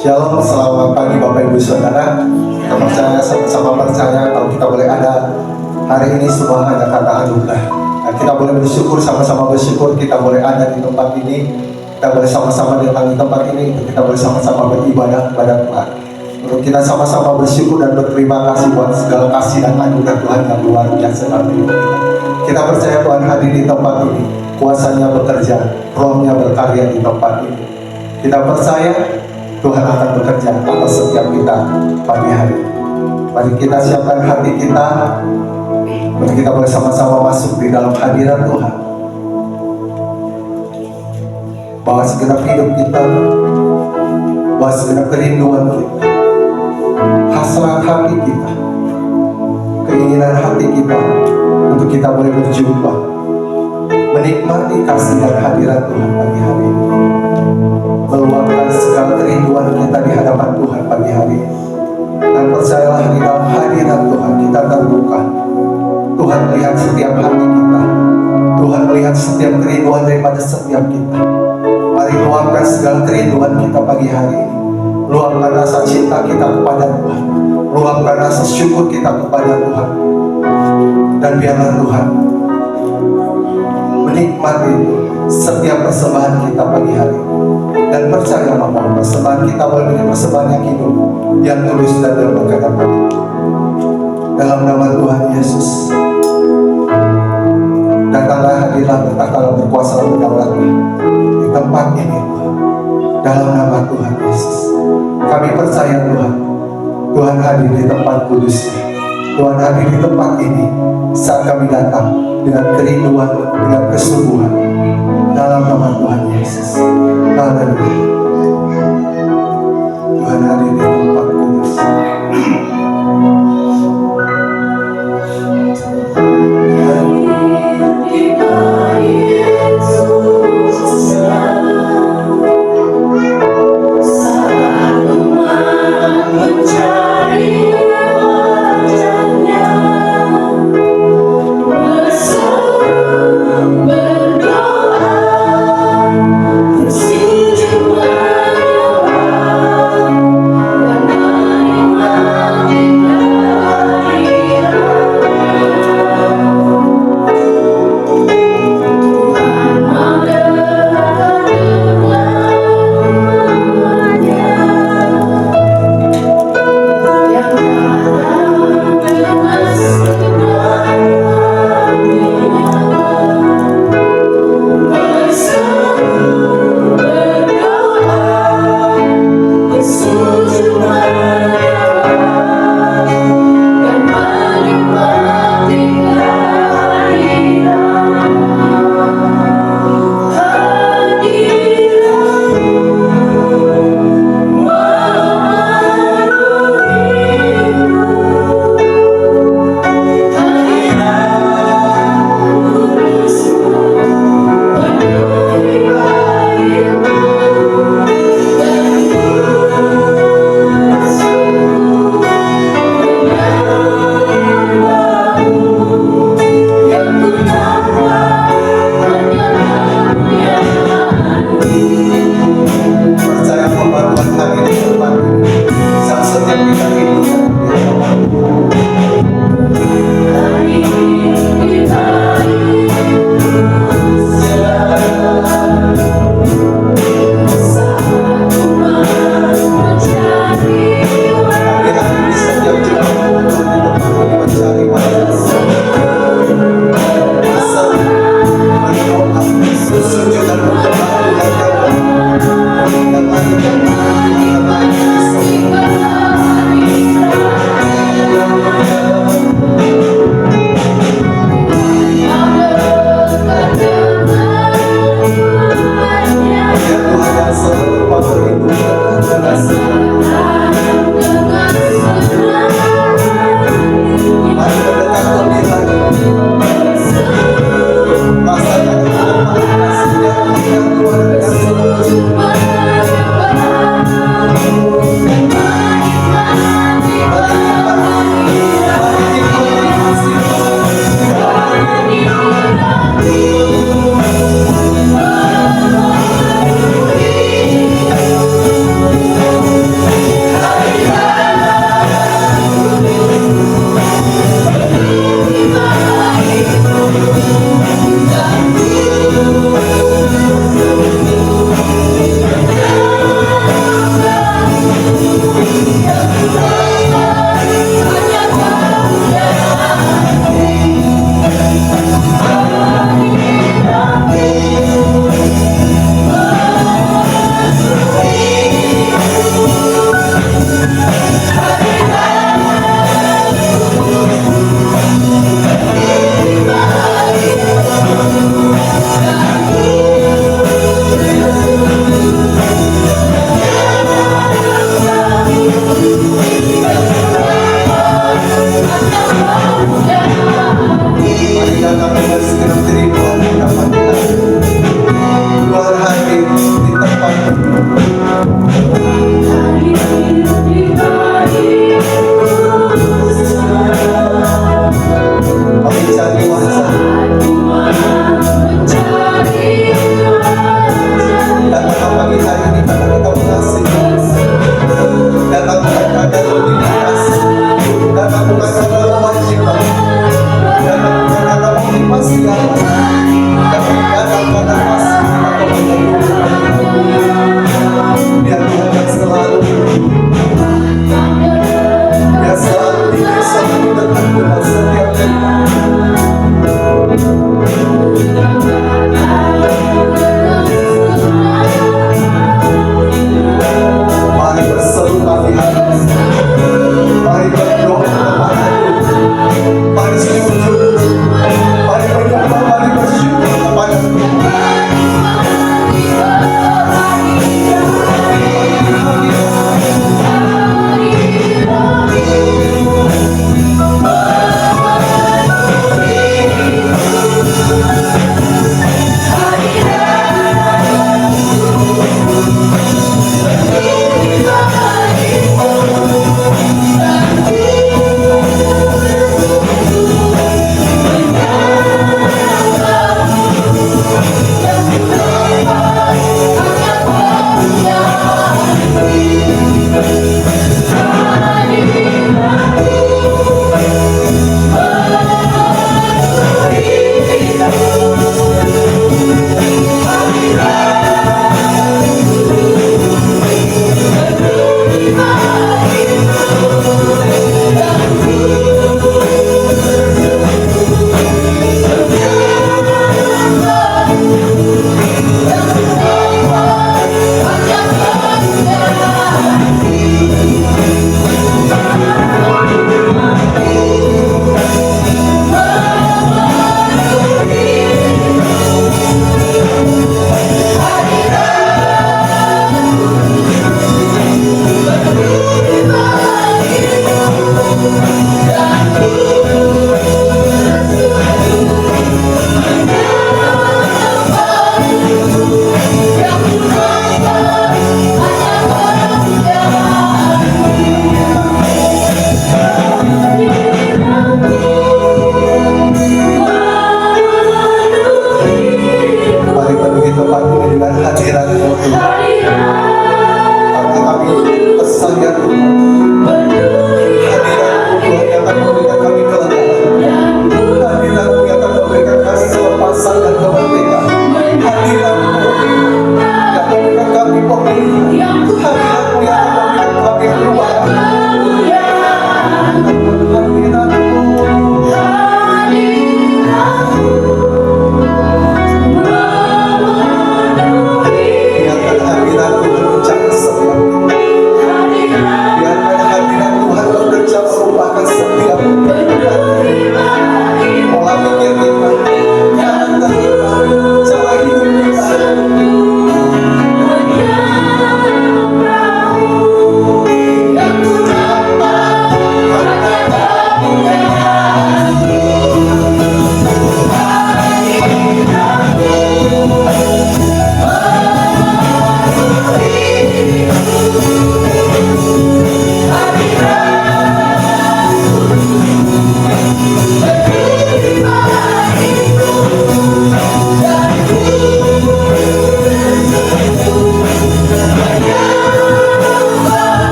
Shalom, selamat pagi Bapak Ibu Saudara. Kita percaya, sama-sama percaya kalau kita boleh ada hari ini semua hanya karena anugerah. Dan kita boleh bersyukur, sama-sama bersyukur kita boleh ada di tempat ini. Kita boleh sama-sama datang di tempat ini, kita boleh sama-sama beribadah kepada Tuhan. Untuk kita sama-sama bersyukur dan berterima kasih buat segala kasih dan anugerah Tuhan yang luar biasa dalam hidup kita. Kita percaya Tuhan hadir di tempat ini, kuasanya bekerja, rohnya berkarya di tempat ini. Kita percaya Tuhan akan bekerja atas setiap kita pagi hari. Mari kita siapkan hati kita, mari kita boleh sama-sama masuk di dalam hadirat Tuhan. Bawa segenap hidup kita, bawa segenap kerinduan kita, hasrat hati kita, keinginan hati kita, untuk kita boleh berjumpa, menikmati kasih dan hadirat Tuhan pagi hari ini, meluapkan segala kerinduan kita di hadapan Tuhan pagi hari ini. Dan percayalah di dalam hadirat Tuhan kita terbuka. Tuhan melihat setiap hati kita, Tuhan melihat setiap kerinduan daripada setiap kita. Mari luapkan segala kerinduan kita pagi hari ini, luapkan rasa cinta kita kepada Tuhan, luapkan rasa syukur kita kepada Tuhan. Dan biarlah Tuhan menikmati setiap persembahan kita pagi hari ini. Dan percayalah bahwa persembahan kita boleh menjadi persembahan yang hidup, yang tulus dan berkenan bagi Tuhan. Dalam nama Tuhan Yesus, datanglah, hadirlah, bertahtalah, berkuasa, berdaulat di tempat ini Tuhan. Dalam nama Tuhan Yesus, kami percaya Tuhan, Tuhan hadir di tempat kudus. Tuhan hadir di tempat ini saat kami datang dengan kerinduan, dengan kesungguhan. Dalam nama Tuhan Yesus. Haleluya. Tuhan hadir di tempat kudus. Berdoa, berseru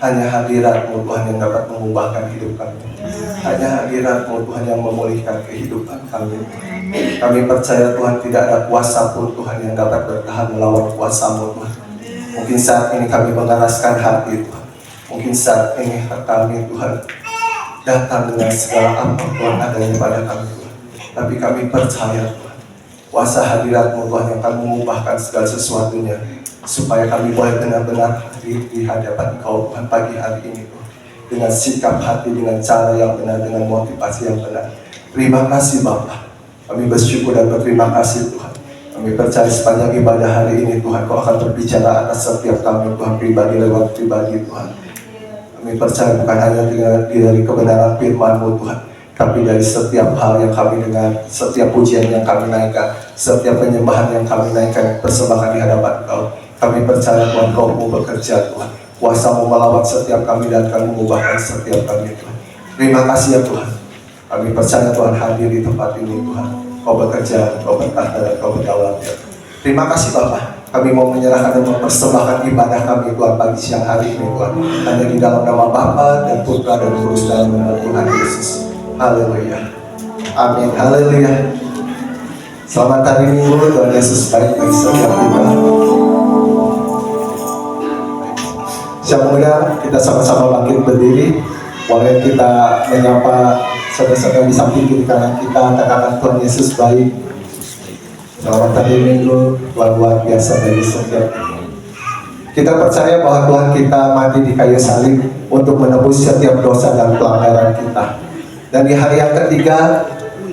Hanya hadirat-Mu Tuhan yang dapat mengubahkan hidup kami. Hanya hadirat-Mu Tuhan yang memulihkan kehidupan kami. Kami percaya Tuhan tidak ada kuasa pun Tuhan yang dapat bertahan melawan kuasa-Mu Tuhan. Mungkin saat ini kami mengeraskan hati Tuhan. Mungkin saat ini kami Tuhan datang dengan segala apa Tuhan adanya pada kami Tuhan. Tapi kami percaya Tuhan, kuasa hadirat-Mu Tuhan yang akan mengubahkan segala sesuatunya, supaya kami boleh benar-benar hadir di hadapan Kau Tuhan pagi hari ini Tuhan, dengan sikap hati, dengan cara yang benar, dengan motivasi yang benar. Terima kasih Bapa. Kami bersyukur dan berterima kasih Tuhan. Kami percaya sepanjang ibadah hari ini Tuhan, Kau akan berbicara atas setiap kami Tuhan, pribadi lewat pribadi Tuhan. Kami percaya bukan hanya dari kebenaran firman-Mu Tuhan, tapi dari setiap hal yang kami dengar, setiap pujian yang kami naikkan, setiap penyembahan yang kami naikkan, persembahkan di hadapan Kau. Kami percaya Tuhan, Roh-Mu bekerja Tuhan. Kuasa-Mu melawat setiap kami dan akan mengubahkan setiap kami Tuhan. Terima kasih ya Tuhan. Kami percaya Tuhan hadir di tempat ini Tuhan. Kau bekerja, Kau bertahta dan Kau berdaulat ya. Terima kasih Bapak. Kami mau menyerahkan dan mempersembahkan ibadah kami Tuhan pagi siang hari ini Tuhan. Hanya di dalam nama Bapa dan Putra dan Roh Kudus dalam nama Tuhan Yesus. Haleluya. Amin. Haleluya. Selamat hari Minggu. Tuhan Yesus baik bagi setiap kita. Siang muda, kita sama-sama bangkit berdiri. Boleh kita menyapa saudara-saudara di samping kiri kanan kita, katakan Tuhan Yesus baik. Selamat hari Minggu, Tuhan luar biasa bagi setiap kita. Kita percaya bahwa Tuhan kita mati di kayu salib untuk menebus setiap dosa dan pelanggaran kita. Dan di hari yang ketiga,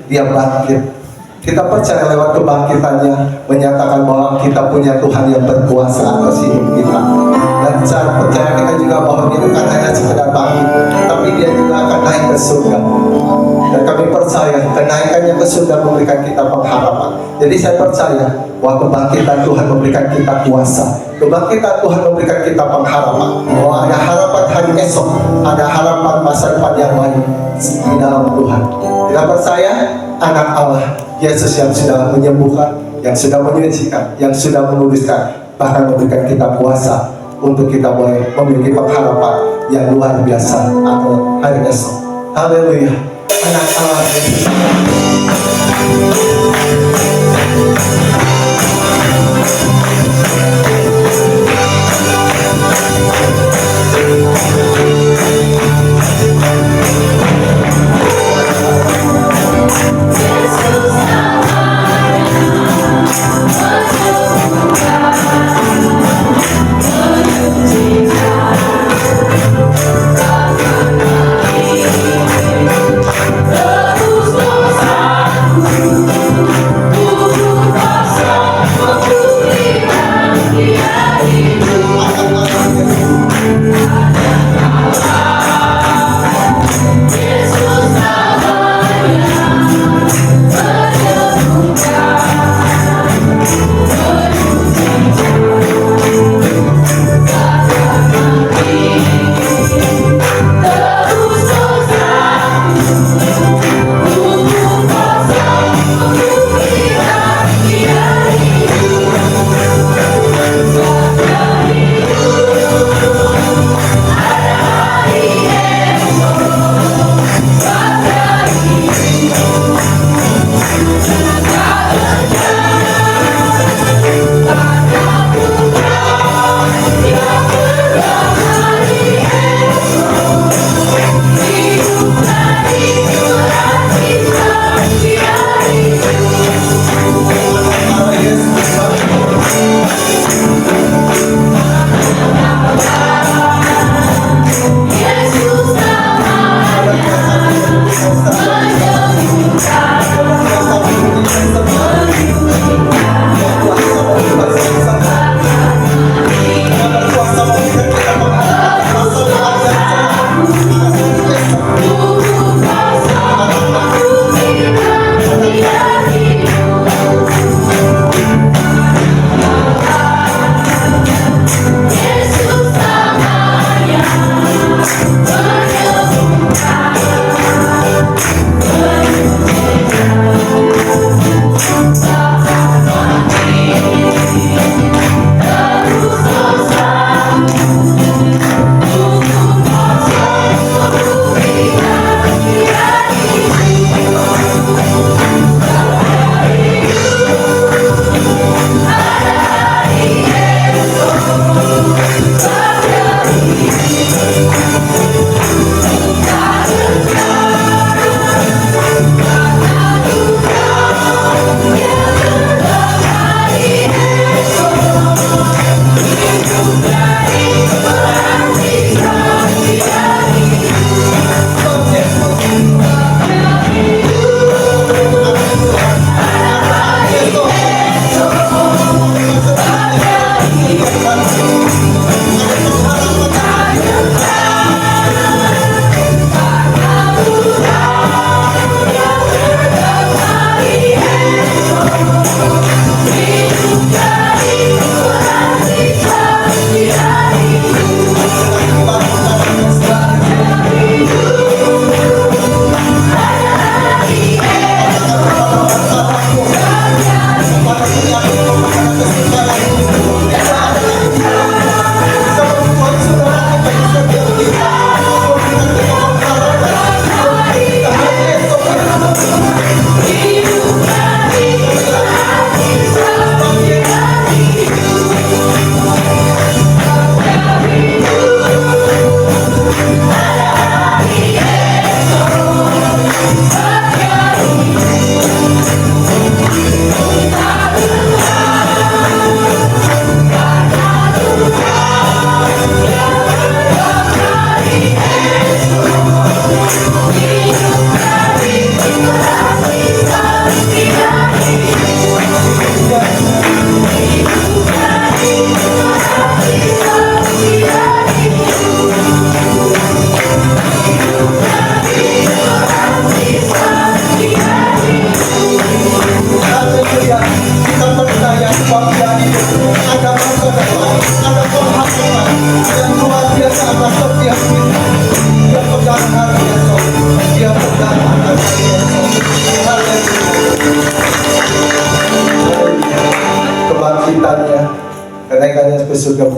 Dia bangkit. Kita percaya lewat kebangkitannya menyatakan bahwa kita punya Tuhan yang berkuasa atas hidup kita. Dan cara percaya kita juga bahwa Dia bukan hanya sekedar bangkit, tapi Dia juga akan naik ke surga. Dan kami percaya kenaikannya ke surga memberikan kita pengharapan. Jadi saya percaya bahwa kebangkitan Tuhan memberikan kita kuasa. Kebangkitan Tuhan memberikan kita pengharapan bahwa ada harapan hari esok, ada harapan masa depan yang baik di dalam Tuhan. Kita percaya anak Allah Yesus yang sudah menyembuhkan, yang sudah menyucikan, yang sudah menguduskan, bahkan memberikan kita kuasa untuk kita boleh memiliki pengharapan yang luar biasa atau hari esok. Haleluya. Anak Allah Yesus.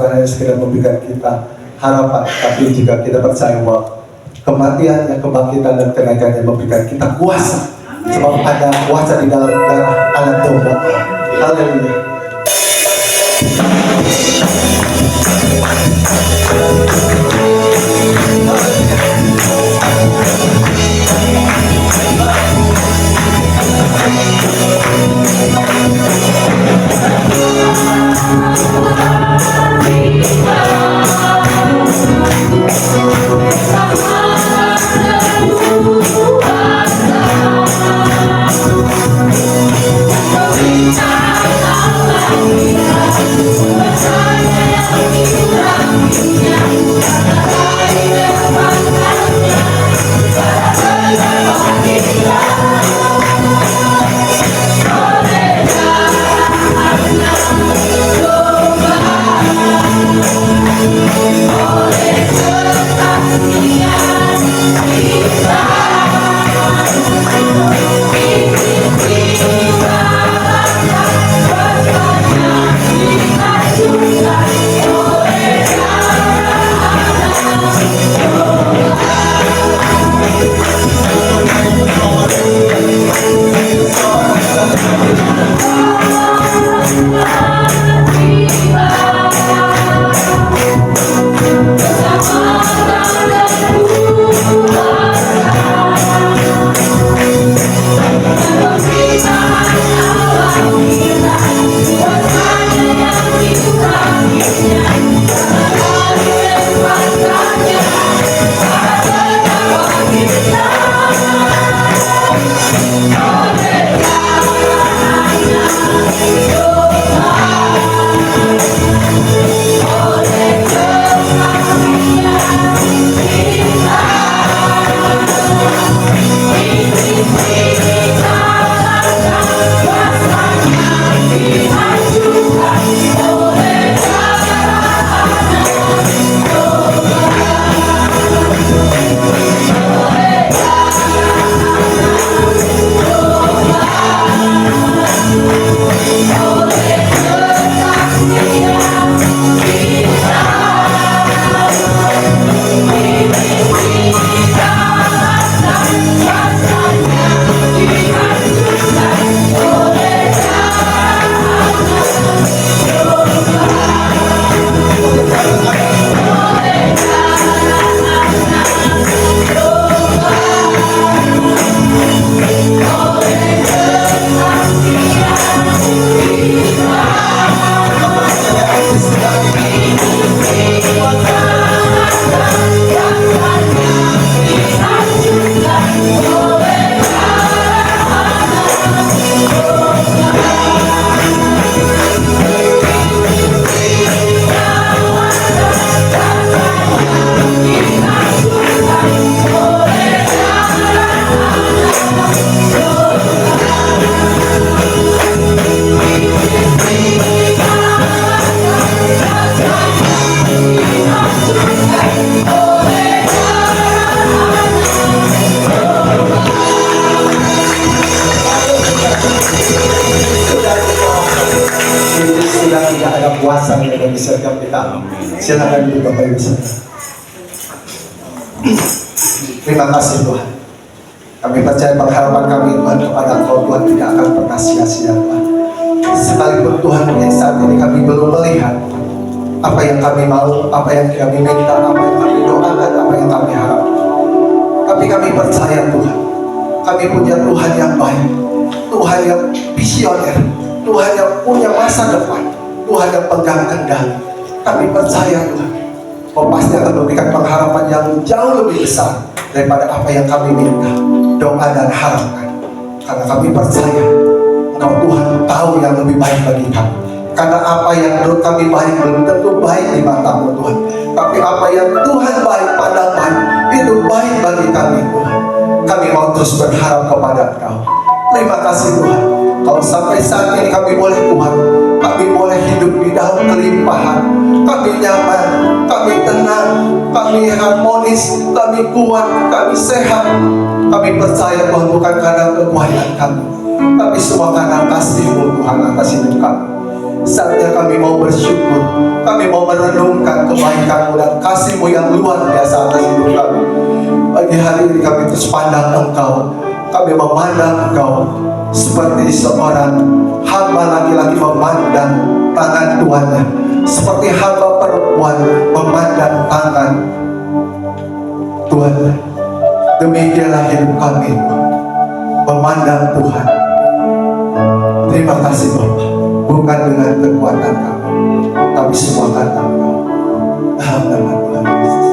Tuhan yang segera memberikan kita harapan. Tapi jika kita percaya bahwa kematiannya, kebangkitan dan kenaikannya memberikan kita kuasa, sebab ada kuasa di dalam darah anak domba. Haleluya. Kuasa yang ada di setiap kita. Silakan dulu Bapak Ibu Saudara. Terima kasih Tuhan. Kami percaya pengharapan kami Tuhan kepada Engkau Tuhan tidak akan pernah sia-sia Tuhan. Sekalipun Tuhan mungkin saat ini kami belum melihat apa yang kami mau, apa yang kami minta, apa yang kami doakan, apa yang kami harapkan. Tapi kami percaya Tuhan, kami punya Tuhan yang baik, Tuhan yang visioner, Tuhan yang punya masa depan, Tuhan yang pegang kendali. Kami percaya Tuhan, Kau pasti akan memberikan pengharapan yang jauh lebih besar daripada apa yang kami minta, doa dan harapkan. Karena kami percaya Engkau Tuhan tahu yang lebih baik bagi kami. Karena apa yang menurut kami baik belum tentu baik di mata-Mu Tuhan. Tapi apa yang Tuhan baik pandangkan itu baik bagi kami Tuhan. Kami mau terus berharap kepada Engkau. Terima kasih Tuhan. Kalau sampai saat ini kami boleh Tuhan, kami boleh hidup di dalam kelimpahan. Kami nyaman, kami tenang, kami harmonis, kami kuat, kami sehat. Kami percaya Tuhan bukan karena kekuatan kami, tapi semua karena kasih-Mu Tuhan atas hidup kami. Saatnya kami mau bersyukur, kami mau merenungkan kebaikan-Mu dan kasih-Mu yang luar biasa atas hidup kami. Pagi hari ini kami terus pandang Engkau, kami memandang Engkau seperti seorang hamba laki-laki memandang tangan tuannya, seperti hamba perempuan memandang tangan Tuhan. Demikianlah hidup kami memandang Tuhan. Terima kasih Bapa, bukan dengan kekuatan kami, tapi semua karena Engkau. Dalam nama Tuhan Yesus.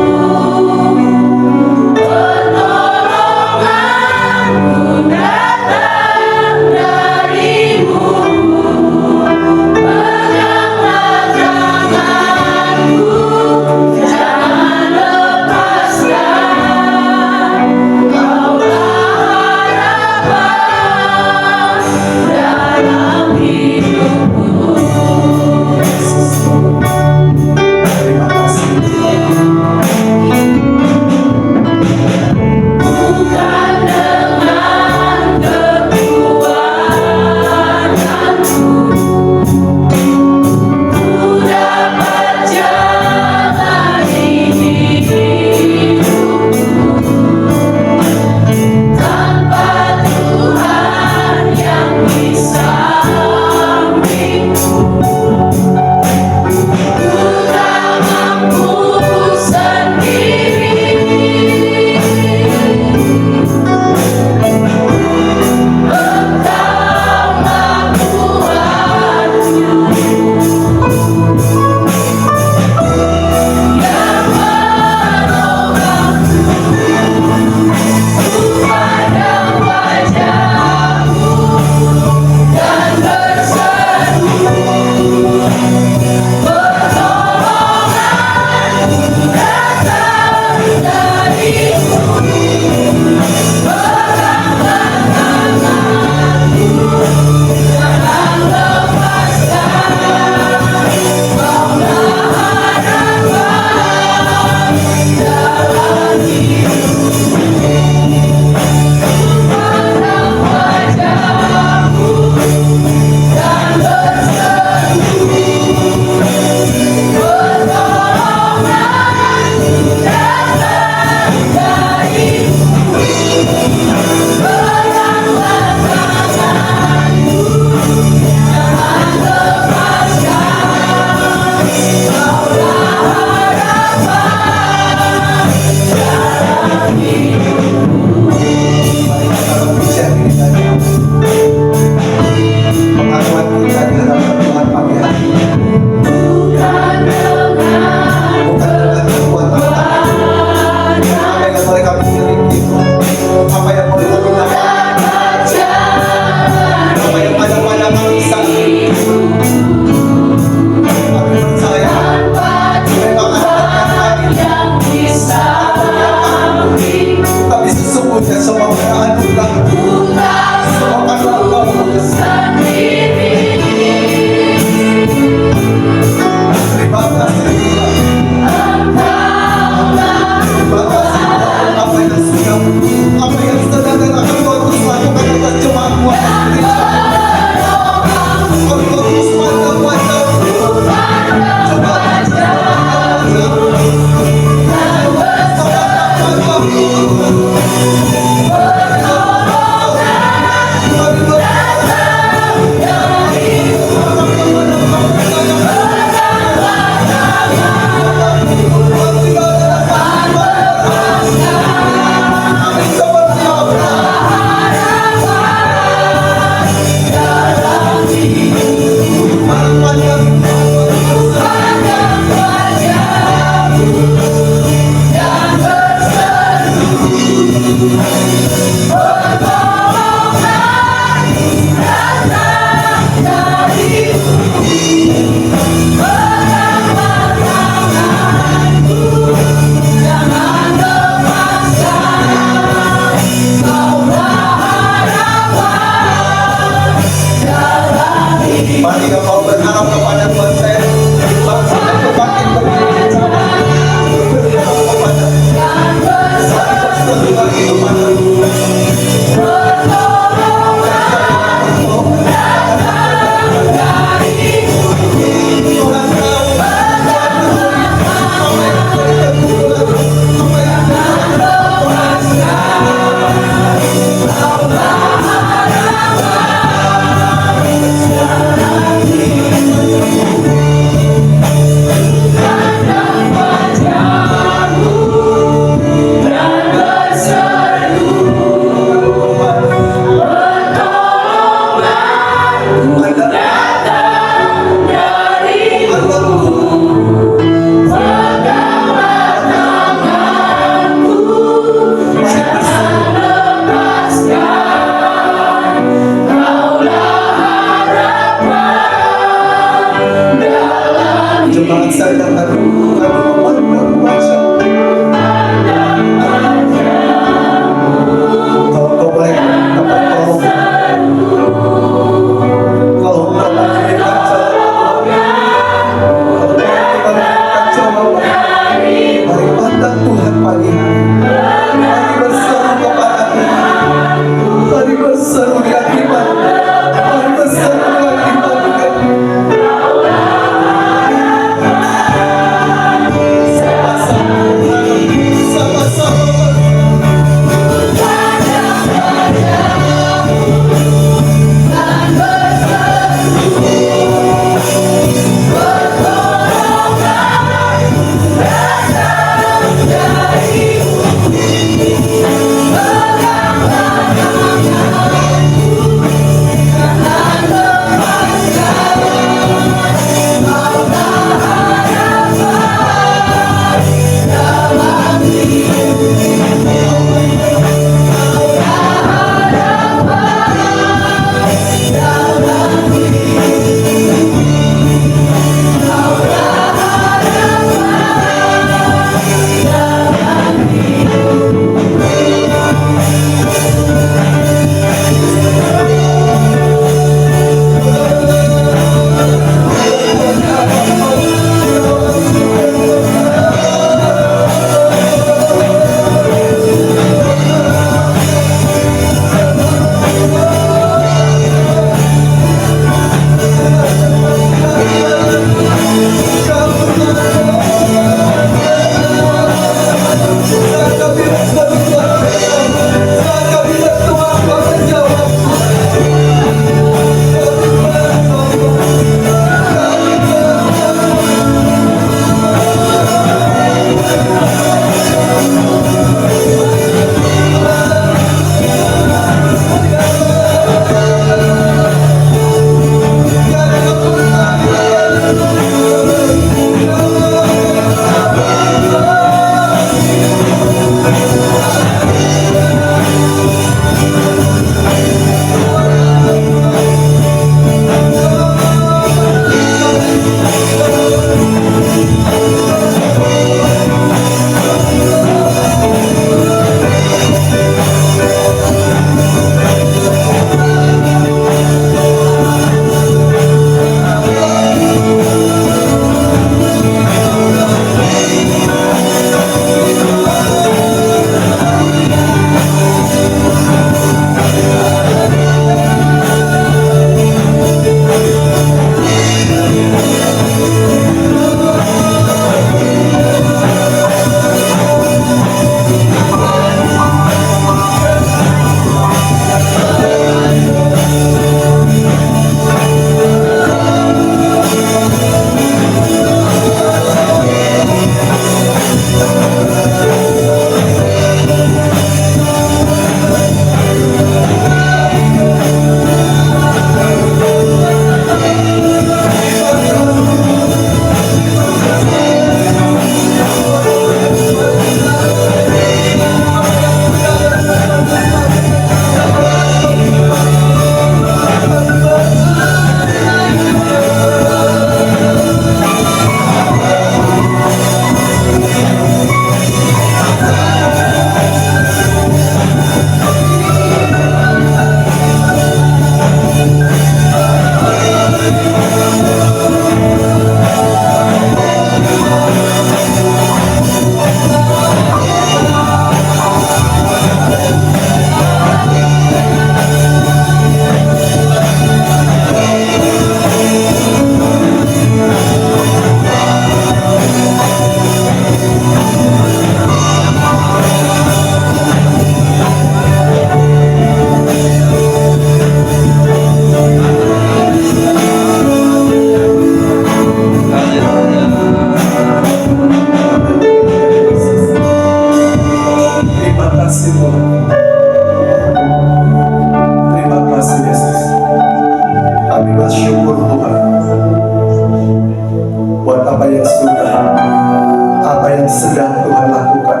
sedang Tuhan lakukan,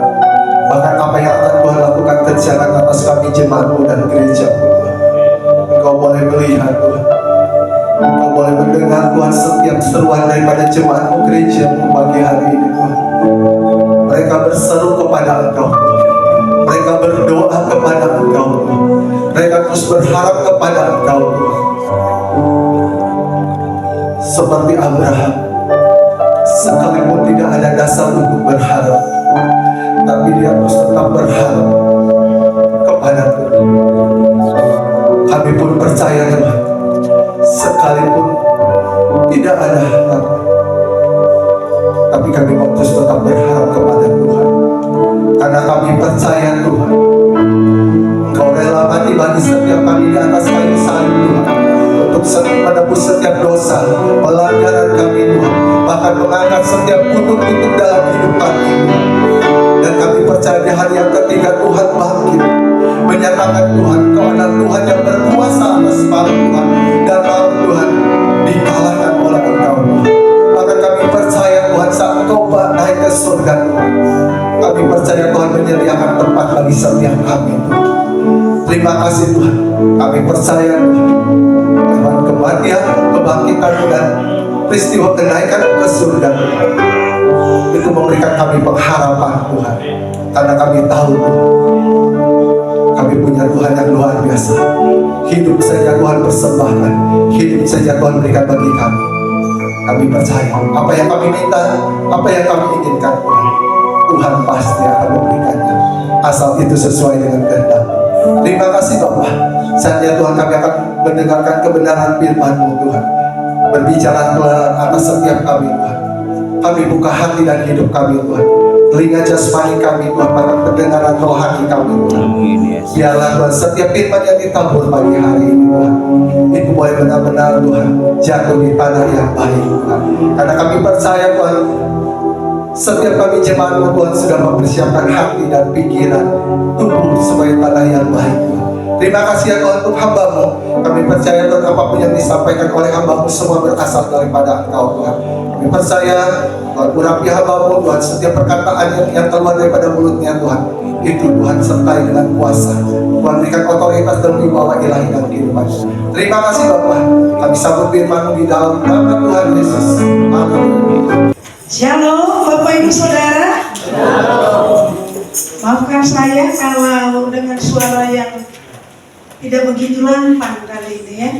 bahkan apa yang akan Tuhan lakukan terjangan atas kami jemaat-Mu dan gereja-Mu Tuhan. Engkau boleh melihat Tuhan, Engkau boleh mendengar Tuhan setiap seruan daripada jemaat-Mu, gereja-Mu pagi hari ini Tuhan. Mereka berseru kepada Engkau, mereka berdoa kepada Engkau, mereka terus berharap kepada Engkau Tuhan. Seperti Abraham, sekalipun tidak ada dasar untuk berharap, tapi dia terus tetap berharap kepada Tuhan. Kami pun percaya Tuhan, sekalipun tidak ada harapan, tapi kami mau terus tetap berharap kepada Tuhan, karena kami percaya Tuhan, Engkau rela mati bagi setiap kami di atas kayu salib Tuhan, untuk menebus setiap dosa, pelanggaran kami Tuhan, bahkan mengangkat setiap kutuk-kutuk dalam hidup kami. Dan kami percaya di hari yang ketiga Tuhan bangkit, menyatakan Tuhan, Engkau adalah Tuhan yang berkuasa atas maut Tuhan, dan maut Tuhan dikalahkan oleh Engkau Tuhan. Maka kami percaya Tuhan, saat Engkau naik ke surga Tuhan, kami percaya Tuhan menyediakan tempat bagi setiap kami Tuhan. Terima kasih Tuhan, kami percaya Tuhan, lewat kematian, kebangkitan dan peristiwa kenaikan ke surga Tuhan, itu memberikan kami pengharapan Tuhan. Karena kami tahu Tuhan, kami punya Tuhan yang luar biasa. Hidup saja Tuhan persembahkan, hidup saja Tuhan berikan bagi kami. Kami percaya apa yang kami minta, apa yang kami inginkan Tuhan, Tuhan pasti akan memberikannya, asal itu sesuai dengan kehendak. Terima kasih Bapak. Saatnya Tuhan kami akan mendengarkan kebenaran firman-Mu Tuhan. Berbicara Tuhan atas setiap kami Tuhan. Kami buka hati dan hidup kami Tuhan. Telinga jasmani kami Tuhan, pada pendengaran rohani kami Tuhan. Biarlah Tuhan setiap firman yang ditabur pagi hari ini Tuhan, itu boleh benar-benar Tuhan jatuh di tanah yang baik Tuhan. Karena kami percaya Tuhan, setiap kami jemaat-Mu Tuhan sudah mempersiapkan hati dan pikiran tubuh sebagai tanah yang baik Tuhan. Terima kasih ya Tuhan untuk hamba-Mu. Kami percaya Tuhan apapun yang disampaikan oleh hamba-Mu semua berasal daripada Engkau Tuhan. Kami percaya Tuhan urapi hamba-Mu Tuhan, setiap perkataan yang keluar daripada mulutnya Tuhan, itu Tuhan sertai dengan kuasa. Tuhan berikan otoritas dan wibawa ilahi dalam kehidupan. Terima kasih Bapak. Kami sambut firman-Mu di dalam nama Tuhan Yesus. Amin. Shalom Bapak Ibu Saudara. Maafkan saya kalau dengan suara yang tidak begitu lantang kali ini ya.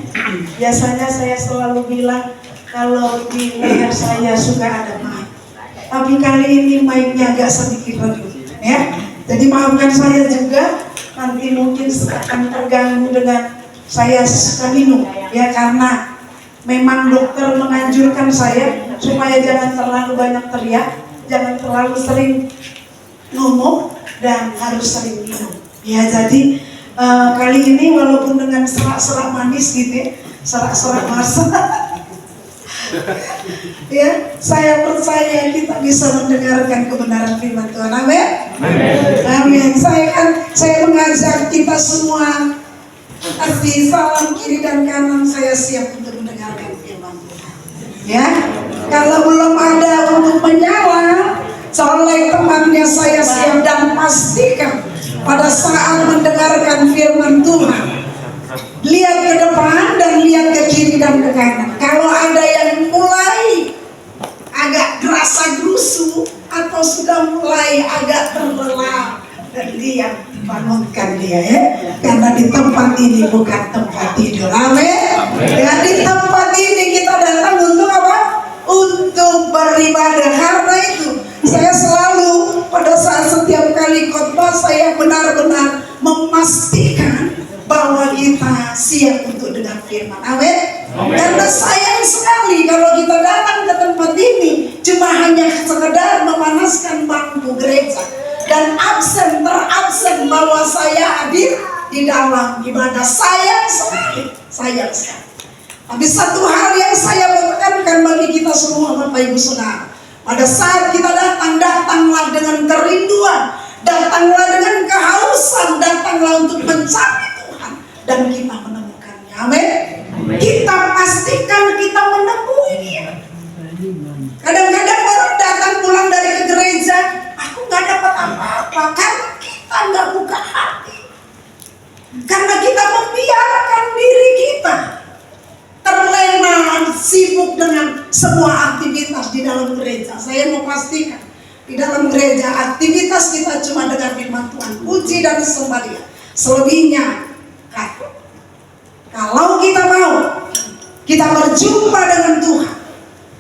Biasanya saya selalu bilang kalau di leher saya suka ada mic, tapi kali ini mic-nya agak sedikit redup ya. Jadi maafkan saya juga, nanti mungkin akan terganggu dengan saya suka minum ya, karena memang dokter menganjurkan saya supaya jangan terlalu banyak teriak, jangan terlalu sering ngomong, dan harus sering minum ya. Jadi kali ini walaupun dengan serak-serak manis gitu ya, serak-serak masa ya, saya percaya kita bisa mendengarkan kebenaran firman Tuhan. Amin. Amin. Saya mengajak kita semua, arti salam kiri dan kanan, saya siap untuk mendengarkan firman Tuhan ya. Kalau belum ada untuk menyala, colek temannya, saya siap, dan pastikan pada saat mendengarkan firman Tuhan, lihat ke depan dan lihat ke kiri dan ke kanan. Kalau ada yang mulai agak gerasa gerusu atau sudah mulai agak terlelap, dan diam, bangunkan dia ya. Karena di tempat ini bukan tempat tidur. Amin. Ya, di tempat ini kita datang untuk apa? Untuk beribadah. Karena itu saya selalu pada saat setiap kali khotbah, saya benar-benar memastikan bahwa kita siap untuk dengar firman. Amin. Karena sayang sekali kalau kita datang ke tempat ini cuma hanya sekedar memanaskan bangku gereja dan terabsen bahwa saya hadir di dalam ibadah. Sayang sekali. Tapi satu hal yang saya tekankan bagi kita semua Bapak Ibu Saudara, pada saat kita datanglah dengan kerinduan, datanglah dengan kehausan, datanglah untuk mencari Tuhan, dan kita menemukannya. Amin. Kita pastikan kita menemui Dia. Kadang-kadang orang datang pulang dari gereja, aku nggak dapat apa-apa, karena kita nggak buka hati, karena kita membiarkan diri kita terlena sibuk dengan semua aktivitas di dalam gereja. Saya mau pastikan di dalam gereja aktivitas kita cuma dengar firman Tuhan, puji dan sembah Dia. Selebihnya kalau kita mau kita berjumpa dengan Tuhan,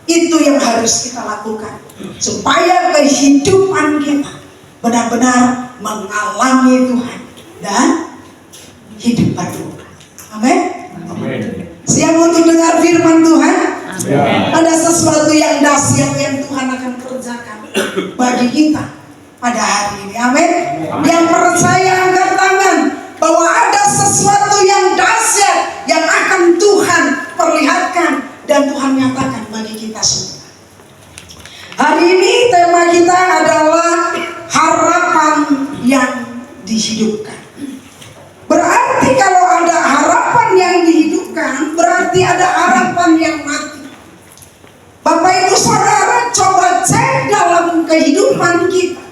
itu yang harus kita lakukan supaya kehidupan kita benar-benar mengalami Tuhan dan hidup baru. Amin. Siap untuk dengar firman Tuhan? Ya. Ada sesuatu yang dahsyat yang Tuhan akan kerjakan bagi kita pada hari ini. Amin. Yang percaya angkat tangan bahwa ada sesuatu yang dahsyat yang akan Tuhan perlihatkan dan Tuhan nyatakan bagi kita semua. Hari ini tema kita adalah harapan yang dihidupkan. Berarti kalau ada harapan yang dihidupkan, berarti ada harapan yang mati. Bapak Ibu Saudara, coba cek dalam kehidupan kita.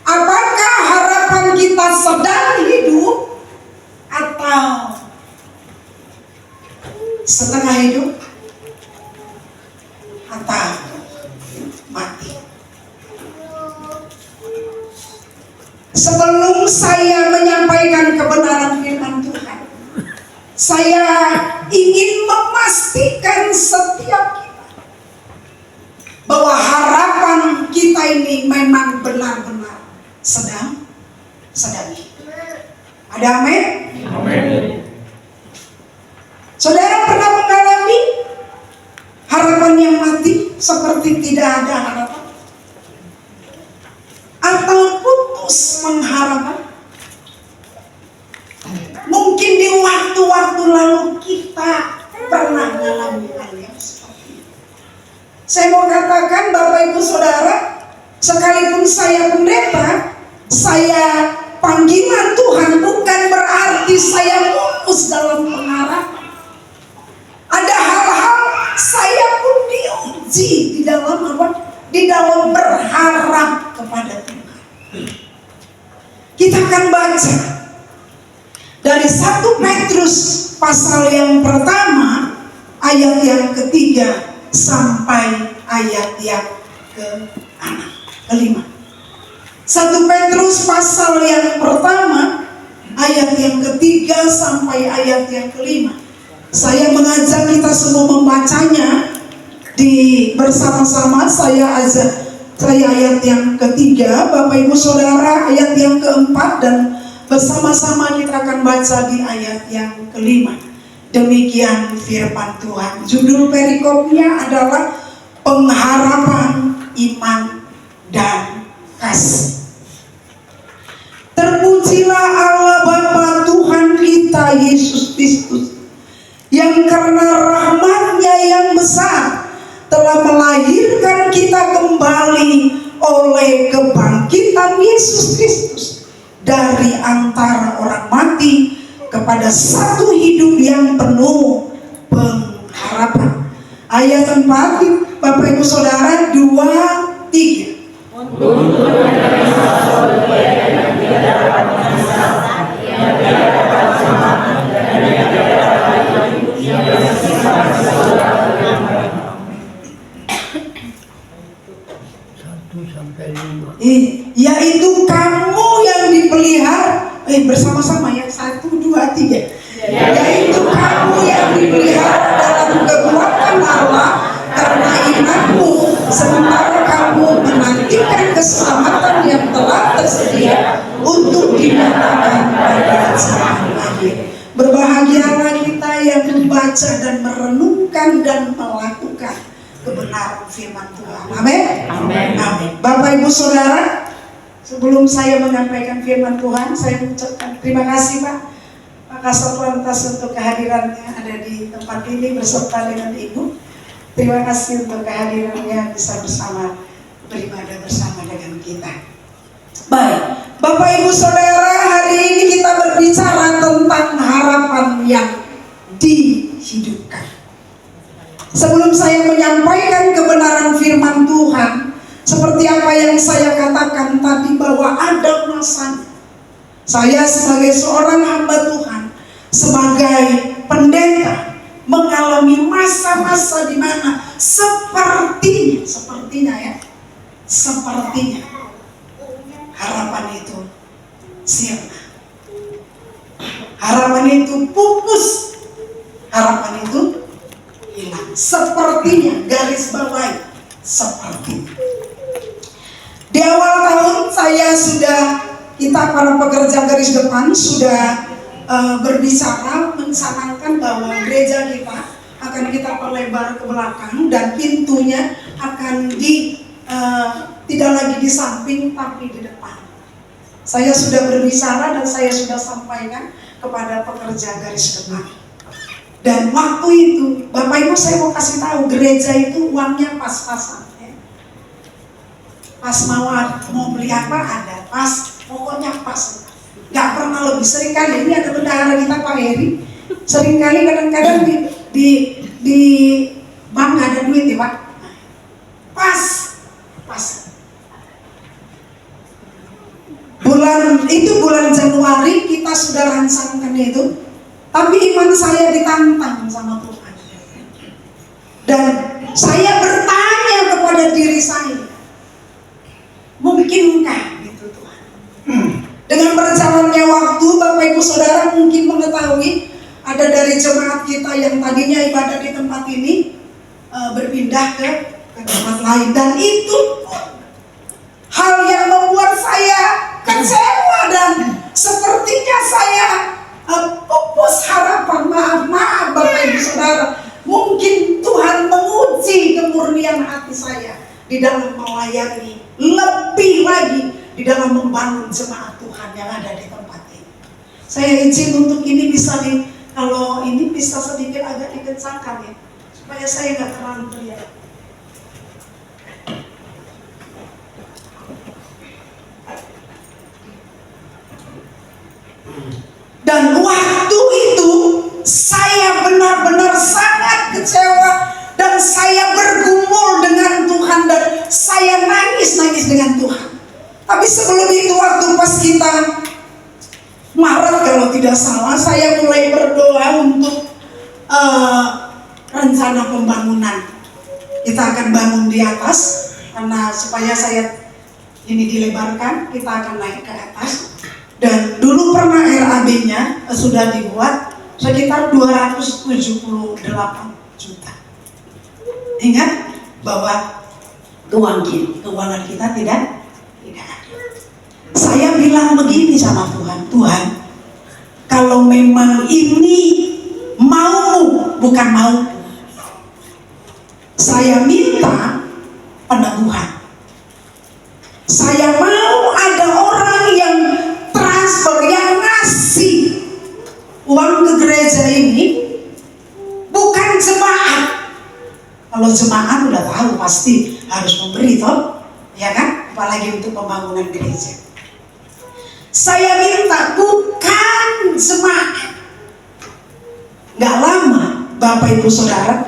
Apakah harapan kita sedang hidup atau setengah hidup atau mati? sebelum saya menyampaikan kebenaran firman Tuhan, saya ingin memastikan setiap kita bahwa harapan kita ini memang benar-benar sedang hidup. Ada amin? Amin. Saudara pernah mengalami harapan yang mati seperti tidak ada harapan? Atau putus mengharapkan? Mungkin di waktu-waktu lalu kita pernah mengalami hal yang seperti itu. Saya mau katakan Bapak Ibu Saudara, sekalipun saya pendeta, saya panggilan Tuhan bukan berarti saya putus dalam pengharapan. Ada hal-hal saya pun diuji di dalam apa? Di dalam berharap kepada Tuhan. Kita akan baca dari 1 Petrus pasal yang pertama ayat yang ketiga sampai ayat yang kelima. 1 Petrus pasal yang pertama ayat yang ketiga sampai ayat yang kelima. Saya mengajak kita semua membacanya bersama-sama. Saya ayat yang ketiga, Bapak Ibu Saudara ayat yang keempat, dan bersama-sama kita akan baca di ayat yang kelima. Demikian firman Tuhan. Judul perikopnya adalah pengharapan, iman, dan kasih. Terpujilah Allah Bapa Tuhan kita Yesus Kristus, yang karena rahmat-Nya yang besar telah melahirkan kita kembali oleh kebangkitan Yesus Kristus dari antara orang mati kepada satu hidup yang penuh pengharapan. Ayat 4, Bapak Ibu Saudara, 2, 3. Yaitu kamu yang dipelihara bersama-sama ya, 1, 2, 3. Yaitu kamu yang dipelihara dalam kekuatan Allah karena imanmu, sementara kamu menantikan keselamatan yang telah tersedia untuk dinyatakan pada zaman akhir. Berbahagialah kita yang membaca dan merenungkan dan melakukan kebenaran firman Tuhan. Amin. Amin. Bapak Ibu Saudara, sebelum saya menyampaikan firman Tuhan, saya mengucapkan terima kasih Pak Kasat Lantas untuk kehadirannya ada di tempat ini beserta dengan Ibu. Terima kasih untuk kehadirannya bisa bersama beribadah bersama dengan kita. Baik, Bapak Ibu Saudara, hari ini kita berbicara tentang harapan yang dihidupkan. Sebelum saya menyampaikan kebenaran firman Tuhan, seperti apa yang saya katakan tadi bahwa ada masanya. Saya sebagai seorang hamba Tuhan, sebagai pendeta, mengalami masa-masa di mana sepertinya harapan itu sirna, harapan itu pupus, harapan itu hilang. Sepertinya, garis bawahi, seperti di awal tahun kita para pekerja garis depan sudah berbicara mencanangkan bahwa gereja kita akan kita perlebar ke belakang dan pintunya akan tidak lagi di samping tapi di depan. Saya sudah berbicara dan saya sudah sampaikan kepada pekerja garis depan. Dan waktu itu, Bapak Ibu saya mau kasih tahu, gereja itu uangnya pas-pasan. Ya. Pas mau beli apa ada, pas pokoknya pas. Gak pernah lebih. Seringkali ini ada bendahara kita Pak Heri. Seringkali kadang-kadang di bank gak ada duit ya Pak. Pas. Bulan Januari kita sudah rancangkan itu. Tapi iman saya ditantang sama Tuhan. Dan saya bertanya kepada diri saya, mungkinkah gitu Tuhan? Ibu Saudara mungkin mengetahui ada dari jemaat kita yang tadinya ibadah di tempat ini berpindah ke tempat lain, dan itu hal yang membuat saya kecewa dan sepertinya saya pupus harapan. Maaf Bapak Ibu Saudara, mungkin Tuhan menguji kemurnian hati saya di dalam melayani, lebih lagi di dalam membangun jemaat Tuhan yang ada di tempat ini. Saya izin untuk ini bisa kalau ini bisa sedikit agak dikencangkan ya, supaya saya nggak terlalu teriak. Dan waktu itu saya benar-benar sangat kecewa dan saya bergumul dengan Tuhan dan saya nangis dengan Tuhan. Tapi sebelum itu waktu pas kita Maret kalau tidak salah, saya mulai berdoa untuk rencana pembangunan. Kita akan bangun di atas karena supaya saya ini dilebarkan, kita akan naik ke atas. Dan dulu pernah RAB-nya sudah dibuat sekitar 278 juta. Ingat bahwa keuangan kita tidak ada. Saya bilang begini sama Tuhan, Tuhan, kalau memang ini mau bukan mau, saya minta peneguhan. Saya mau ada orang yang transfer, yang ngasih uang ke gereja ini, bukan jemaat. Kalau jemaat udah tahu pasti harus memberi toh, ya kan? Apalagi untuk pembangunan gereja. Saya minta bukan jemaat. Gak lama Bapak Ibu Saudara,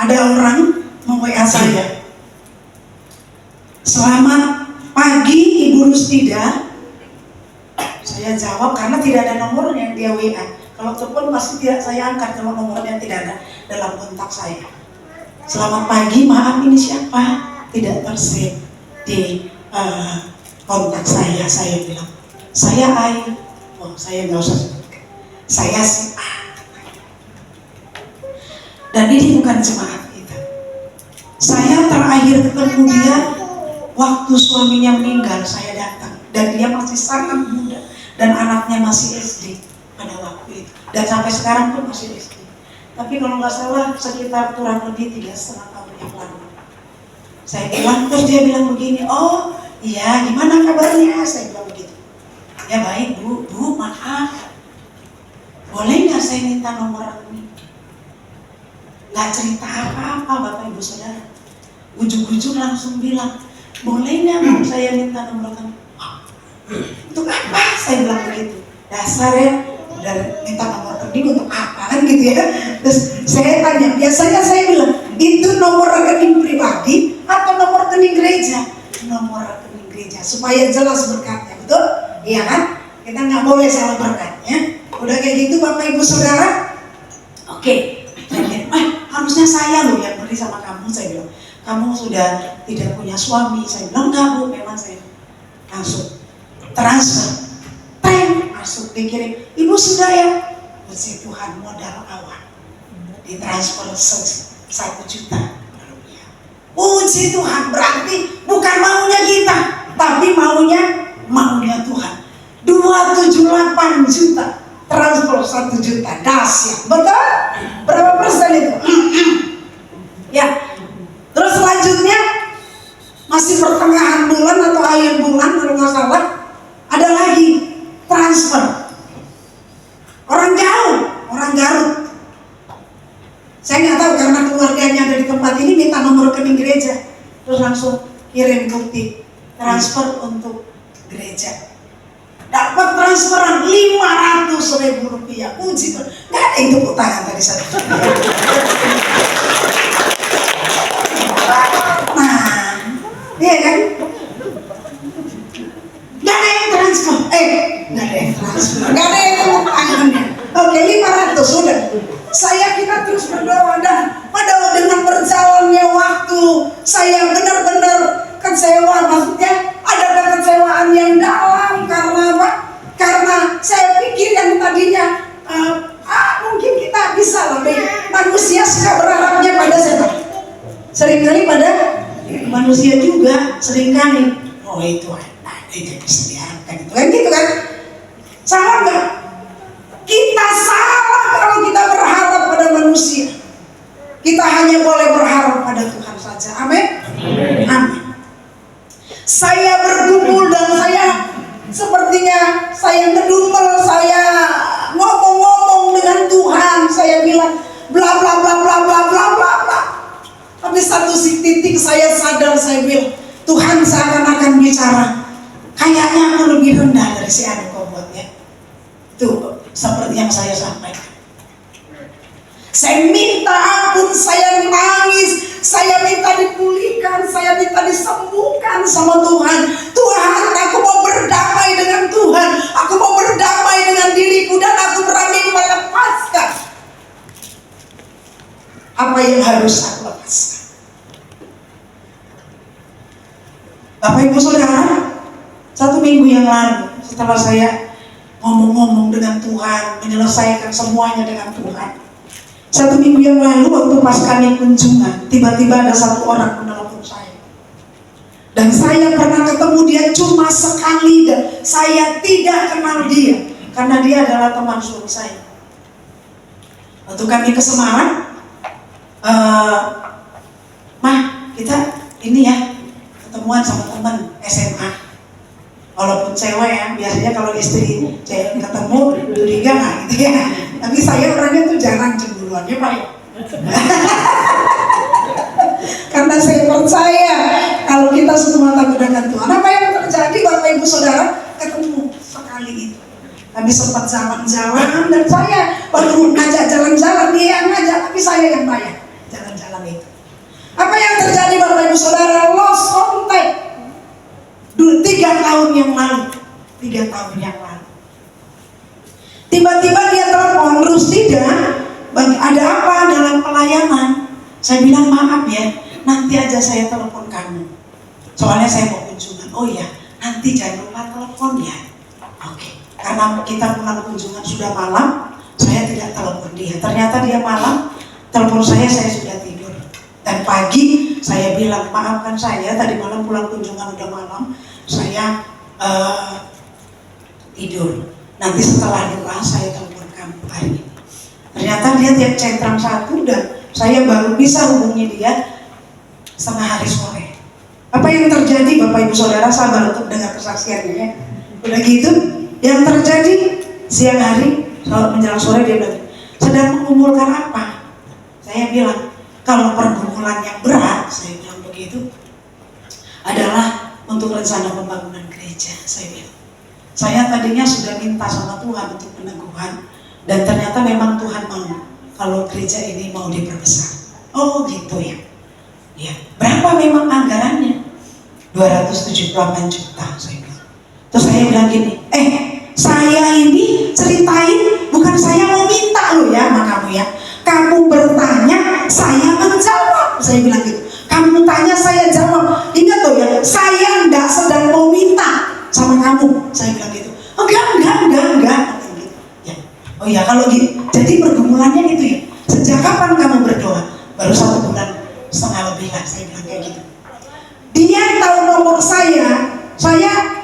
ada orang meng-WA saya, selamat pagi Ibu Rustida. Saya jawab karena tidak ada nomor yang dia WA. Kalau telepon pasti tidak saya angkat kalau nomornya tidak ada dalam kontak saya. Selamat pagi, maaf ini siapa? Tidak tersave di kontak saya. Saya bilang, saya Ai. Oh, saya nggak usah sebutkan. Saya si A. Dan ini bukan jemaat kita. Saya terakhir ketemu dia waktu suaminya meninggal. Saya datang dan dia masih sangat muda dan anaknya masih SD pada waktu itu. Dan sampai sekarang pun masih SD. Tapi kalau nggak salah sekitar kurang lebih 3,5 tahun yang lalu. Saya bilang, terus dia bilang begini, oh iya gimana kabarnya? Saya bilang begitu. Ya baik bu, maaf. Boleh nggak saya minta nomor ini? Nggak cerita apa-apa Bapak Ibu Saudara. Ujung-ujung langsung bilang, boleh nggak saya minta nomor kamu? Untuk apa? Saya bilang begitu. Dasar ya, udah minta nomor rekening untuk apa kan gitu ya. Terus saya tanya, biasanya saya bilang, itu nomor rekening pribadi atau nomor rekening gereja? Nomor rekening gereja, supaya jelas berkatnya, betul? Iya kan? Kita nggak boleh salah berkatnya. Udah kayak gitu Bapak Ibu Saudara. Oke. Harusnya saya loh yang beri sama kamu. Saya bilang, kamu sudah tidak punya suami. Saya bilang, enggak bu, memang saya langsung transfer, masuk dikirim, ibu sudah ya. Puji Tuhan, modal awal ditransfer 1 juta rupiah. Puji Tuhan, berarti bukan maunya kita, tapi maunya Tuhan. 278 juta transfer 1 juta, dahsyat, betul? Berapa persen itu? Ya. Terus selanjutnya masih pertengahan bulan atau akhir bulan kalau nggak salah, ada lagi transfer. Orang jauh, orang Garut. Saya nggak tahu karena keluarganya ada di tempat ini, minta nomor rekening gereja, terus langsung kirim bukti transfer untuk gereja. Dapat transferan 500.000 rupiah. Puji Tuhan. Nggak ada yang tepuk tangan tadi satu. Nah, iya kan? Nggak ada yang transfer. Nggak ada yang transfer. Nggak ada yang tepuk tangannya. Oke, 500 sudah. Kita terus berdoa dan padahal dengan berjalannya waktu saya benar-benar kecewa. Maksudnya ada kekecewaan yang dalam karena apa? Karena saya pikir saya ngedumel, saya ngomong-ngomong dengan Tuhan, saya bilang bla bla bla bla bla bla bla bla. Tapi satu titik saya sadar, saya bilang, Tuhan seakan-akan bicara, kayaknya aku lebih rendah dari si Anu kau buat ya. Itu seperti yang saya sampaikan. Saya minta ampun, saya nangis, saya minta dipulihkan, saya minta disembuhkan sama Tuhan. Tuhan, aku mau berdamai dengan Tuhan, aku mau berdamai dengan diriku, dan aku berani melepaskan apa yang harus aku lepaskan. Bapak Ibu Saudara, 1 minggu yang lalu setelah saya ngomong-ngomong dengan Tuhan, menyelesaikan semuanya dengan Tuhan, 1 minggu yang lalu waktu pas kami kunjungan, tiba-tiba ada satu orang menelpon saya. Dan saya pernah ketemu dia cuma sekali, dan saya tidak kenal dia, karena dia adalah teman suami saya. Waktu kami ke Semarang, Mah, kita ini ya ketemuan sama teman SMA. Walaupun cewek ya, biasanya kalau istri cewek ketemu curiga nggak gitu ya. Tapi saya orangnya tuh jarang cemburuan ya Pak. Karena saya percaya kalau kita semua takut dengan Tuhan, apa yang terjadi Bapak Ibu Saudara, ketemu sekali itu. Kami sempat jalan-jalan, dan saya baru ngajak jalan-jalan, dia yang ngajak, tapi saya yang bayar jalan-jalan itu. Apa yang terjadi Bapak Ibu Saudara? Lost contact. 3 tahun yang lalu, 3 tahun yang lalu. Tiba-tiba dia telepon, Rustida, ada apa dalam pelayanan? Saya bilang maaf ya, nanti aja saya telepon kamu. Soalnya saya mau kunjungan. Oh iya, nanti jangan lupa telepon ya. Oke. Karena kita pulang kunjungan sudah malam, saya tidak telepon dia. Ternyata dia malam, telepon saya sudah tidur. Dan pagi saya bilang, maafkan saya, tadi malam pulang kunjungan udah malam, saya tidur. Nanti setelah doa saya telepon kamu hari ini. Ternyata dia tiap centang 1, dan saya baru bisa hubungi dia setengah hari sore. Apa yang terjadi Bapak Ibu Saudara, sabar untuk dengar kesaksiannya ya. Udah gitu, yang terjadi siang hari menjelang sore dia bilang, sedang mengumpulkan apa? Saya bilang, kalau pergumulan yang berat, saya bilang begitu, adalah untuk rencana pembangunan gereja. Saya bilang, saya tadinya sudah minta sama Tuhan untuk peneguhan, dan ternyata memang Tuhan mau kalau gereja ini mau diperbesar. Oh gitu ya. Ya, berapa memang anggarannya? 278 juta, saya bilang. Terus saya bilang gini, saya ini ceritain, bukan saya mau minta loh ya sama kamu ya. Kamu bertanya, saya menjawab. Saya bilang gitu. Kamu tanya, saya jawab. Ingat loh ya, saya enggak sedang mau minta sama kamu. Saya bilang gitu. Enggak. Ya. Oh ya, kalau gitu. Jadi pergumulannya itu ya. Sejak kapan kamu berdoa? Baru 1,5 bulan lebih lah. Saya bilang kayak gitu. Dia tahu nomor saya.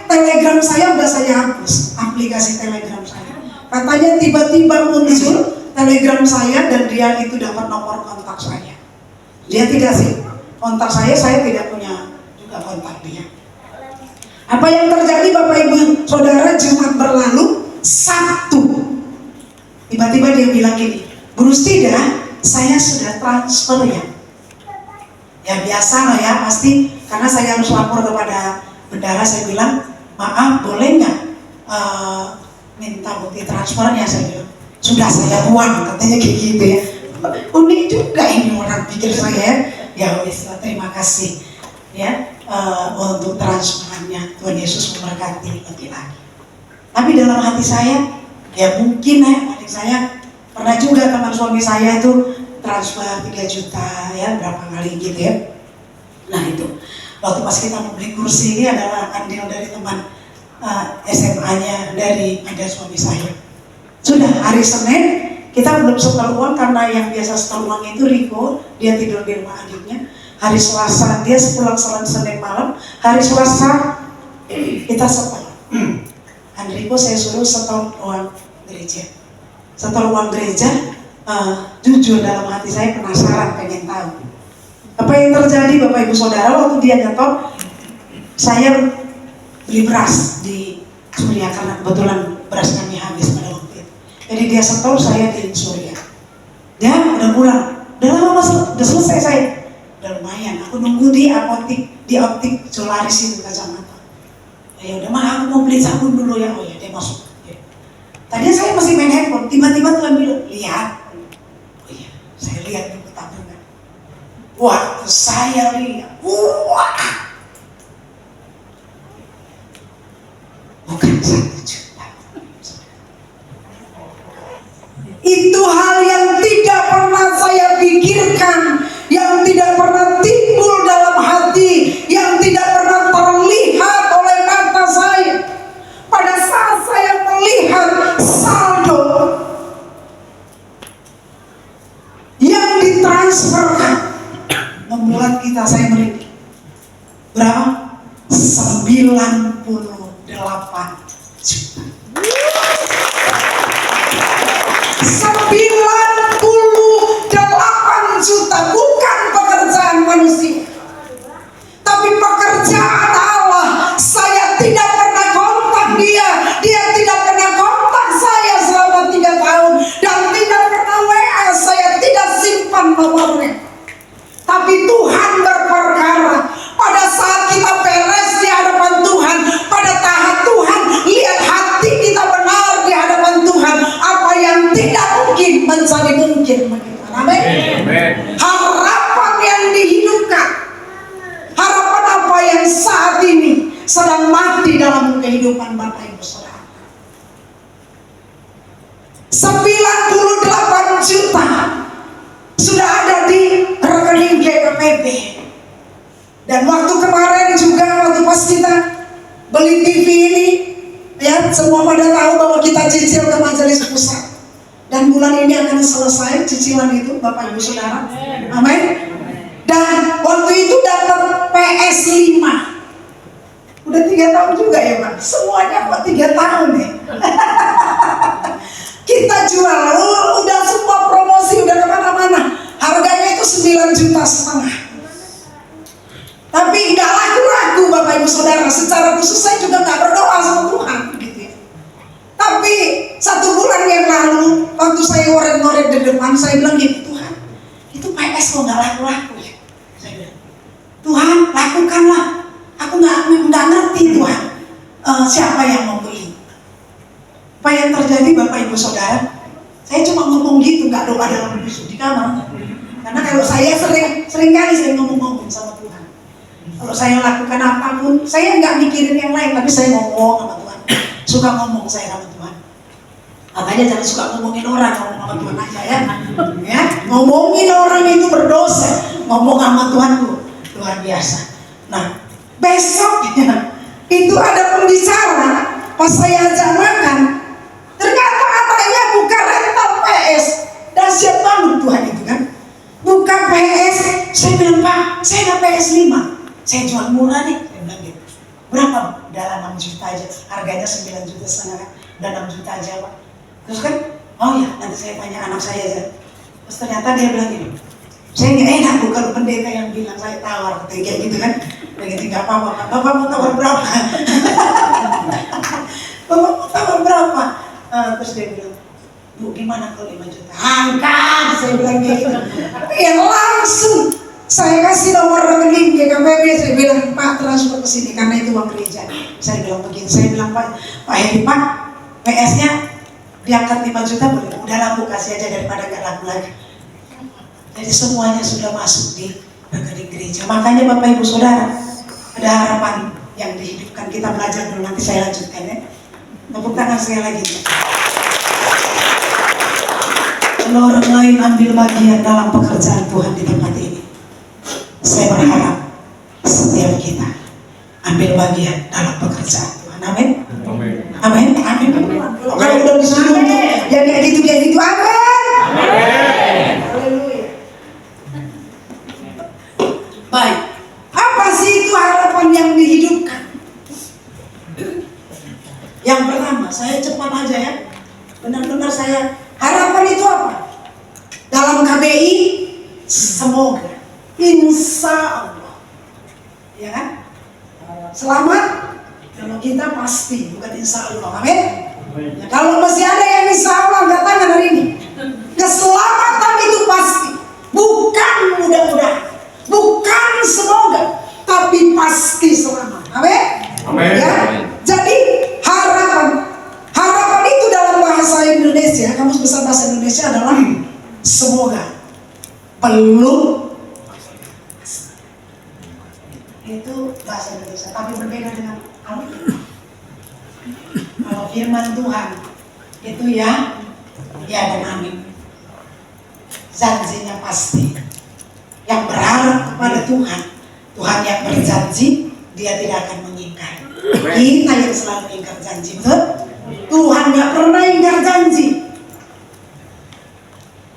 Telegram saya udah saya hapus. Aplikasi Telegram saya. Katanya tiba-tiba muncul Telegram saya, dan dia itu dapat nomor kontak saya. Dia tidak sih kontak saya tidak punya juga kontak dia. Apa yang terjadi Bapak Ibu Saudara, Jumat berlalu, Sabtu, tiba-tiba dia bilang gini, Bu Rustida, saya sudah transfer ya. Ya biasa lah ya, pasti karena saya harus lapor kepada bendara. Saya bilang, maaf boleh nggak minta bukti transfernya? Saya bilang, sudah saya buang, katanya kayak gitu ya. Unik juga ini orang pikir saya. Ya wis, terima kasih ya untuk transferannya. Tuhan Yesus memberkati lebih lagi. Tapi dalam hati saya, ya mungkin ya adik saya pernah juga, teman suami saya itu transfer 3 juta ya, berapa kali gitu ya. Nah itu waktu pas kita mau beli kursi, ini adalah andil dari teman SMA-nya dari ada suami saya. Sudah hari Senin kita belum setor uang, karena yang biasa setor uang itu Riko, dia tidur di rumah adiknya. Hari Selasa dia pulang Senin malam, hari Selasa kita setor. Dan Riko saya suruh setor uang gereja. Setor uang gereja, jujur dalam hati saya penasaran, pengen tahu apa yang terjadi Bapak Ibu Saudara. Waktu dia nyetor, saya beli beras di Surya karena kebetulan beras kami habis pada waktu itu. Jadi dia setor, saya kirim Surya. Dia udah pulang, udah lama udah selesai saya. Udah lumayan, aku nunggu di optik Solaris itu kacamata. Ya udah mah aku mau beli sabun dulu ya. Oh ya dia masuk. Ya. Tadinya saya masih main handphone, tiba-tiba Tuhan bilang, lihat. Oh iya, saya lihat di tabungan. Waktu saya lihat, wah, bukan 1 juta. Itu hal yang tidak pernah saya pikirkan, yang tidak pernah timbul dalam hati, yang tidak pernah terlihat oleh mata saya. Pada saat saya melihat saldo yang ditransferkan, membuat saya merinding. Berapa? 98 juta. 98 juta, bukan pekerjaan manusia, tapi pekerjaan Allah. Saya tidak pernah kontak dia, dia tidak pernah kontak saya selama 3 tahun, dan tidak pernah WA saya, tidak simpan nomornya. Tapi Tuhan berperkara. Pada saat kita beres di hadapan Tuhan, pada tahap Tuhan lihat hati kita benar di hadapan Tuhan, apa yang tidak mungkin menjadi mungkin. Amin. Harapan yang dihidupkan, harapan apa yang saat ini sedang mati dalam kehidupan Bapak Ibu Saudara. 98 juta sudah ada di rekening GKPB. Dan waktu kemarin juga, waktu pas kita beli TV ini, ya semua pada tahu bahwa kita cicil ke majelis pusat. Dan bulan ini akan selesai cicilan itu, Bapak Ibu Saudara. Amin. Dan waktu itu dapat PS5. Udah 3 tahun juga ya Pak. Semuanya kok 3 tahun ya. Kita jual, udah semua promosi, udah kemana-mana. Harganya itu 9,5 juta. Tapi nggak laku-laku Bapak Ibu Saudara. Secara khusus saya juga nggak berdoa sama Tuhan gitu ya. Tapi 1 bulan yang lalu, waktu saya ngorek-ngorek di depan, saya bilang gitu, Tuhan, itu PS kok nggak laku-laku ya? Saya bilang, Tuhan lakukanlah. Aku nggak ngerti Tuhan, siapa yang mau beli. Apa yang terjadi Bapak Ibu Saudara? Saya cuma ngomong gitu, nggak doa dalam di kamar. Karena kalau saya sering kali saya ngomong-ngomong sama Tuhan. Kalau saya lakukan apapun, saya nggak mikirin yang lain, tapi saya ngomong sama Tuhan. Suka ngomong saya sama Tuhan. Makanya jangan suka ngomongin orang, ngomong sama Tuhan aja ya. Ya, ngomongin orang itu berdosa. Ngomong sama Tuhan tuh luar biasa. Nah, besoknya itu ada pembicara pas saya ajak makan. Ternyata katanya buka rental PS. Dahsyat banget Tuhan itu kan. Buka PS, saya bilang Pak, saya ada PS5. Saya jual murah nih, saya bilang gitu. Berapa? Udah 6 juta aja, harganya 9,5 juta kan, udah 6 juta aja Pak. Terus kan, oh ya nanti saya tanya anak saya aja. Terus ternyata dia bilang gini, saya nggak enak bukan pendeta yang bilang saya tawar, kayak gitu kan. Begitu nggak apa-apa, Bapak mau tawar berapa? Bapak mau tawar berapa? Terus dia bilang, Bu gimana kalau 5 juta? Angkat, saya bilang gitu. Ya langsung saya kasih nomor rekening GKPB, saya bilang Pak transfer ke sini karena itu uang gereja. Saya bilang begitu, saya bilang Pak Hedi Pak, PS-nya diangkat 5 juta boleh? Udah laku kasih aja daripada gak laku lagi. Jadi semuanya sudah masuk di rekening gereja. Makanya Bapak Ibu Saudara, ada harapan yang dihidupkan. Kita belajar dulu, nanti saya lanjutkan ya. Tepuk tangan sekali lagi. Kalau orang lain ambil bagian dalam pekerjaan Tuhan di tempat ini, saya berharap setiap kita ambil bagian dalam pekerjaan Tuhan. Amin. Amin. Amin. Kalau udah disuruh ya kayak gitu. Amin. Haleluya. Baik. Apa sih itu harapan yang dihidupkan? Yang pertama, saya cepat aja ya. Benar-benar saya harapan itu apa? Dalam KBI semoga, insya Allah, ya kan? Selamat Kalau kita pasti, bukan insya Allah. Amin. Ya, kalau masih ada yang insya Allah angkat tangan hari ini. Keselamatan itu pasti, bukan mudah-mudahan, bukan semoga, tapi pasti selamat. Amin. Ya. Jadi harapan itu dalam bahasa Indonesia, kamus besar bahasa Indonesia adalah semoga, belum. Itu bahasa Indonesia, tapi berbeda dengan Alkitab. Kalau firman Tuhan itu ya dan amin. Janjinya pasti. Yang berharap kepada Tuhan, Tuhan yang berjanji, Dia tidak akan mengingkar. Kita yang selalu ingkar janji, betul? Tuhan gak pernah ingkar janji.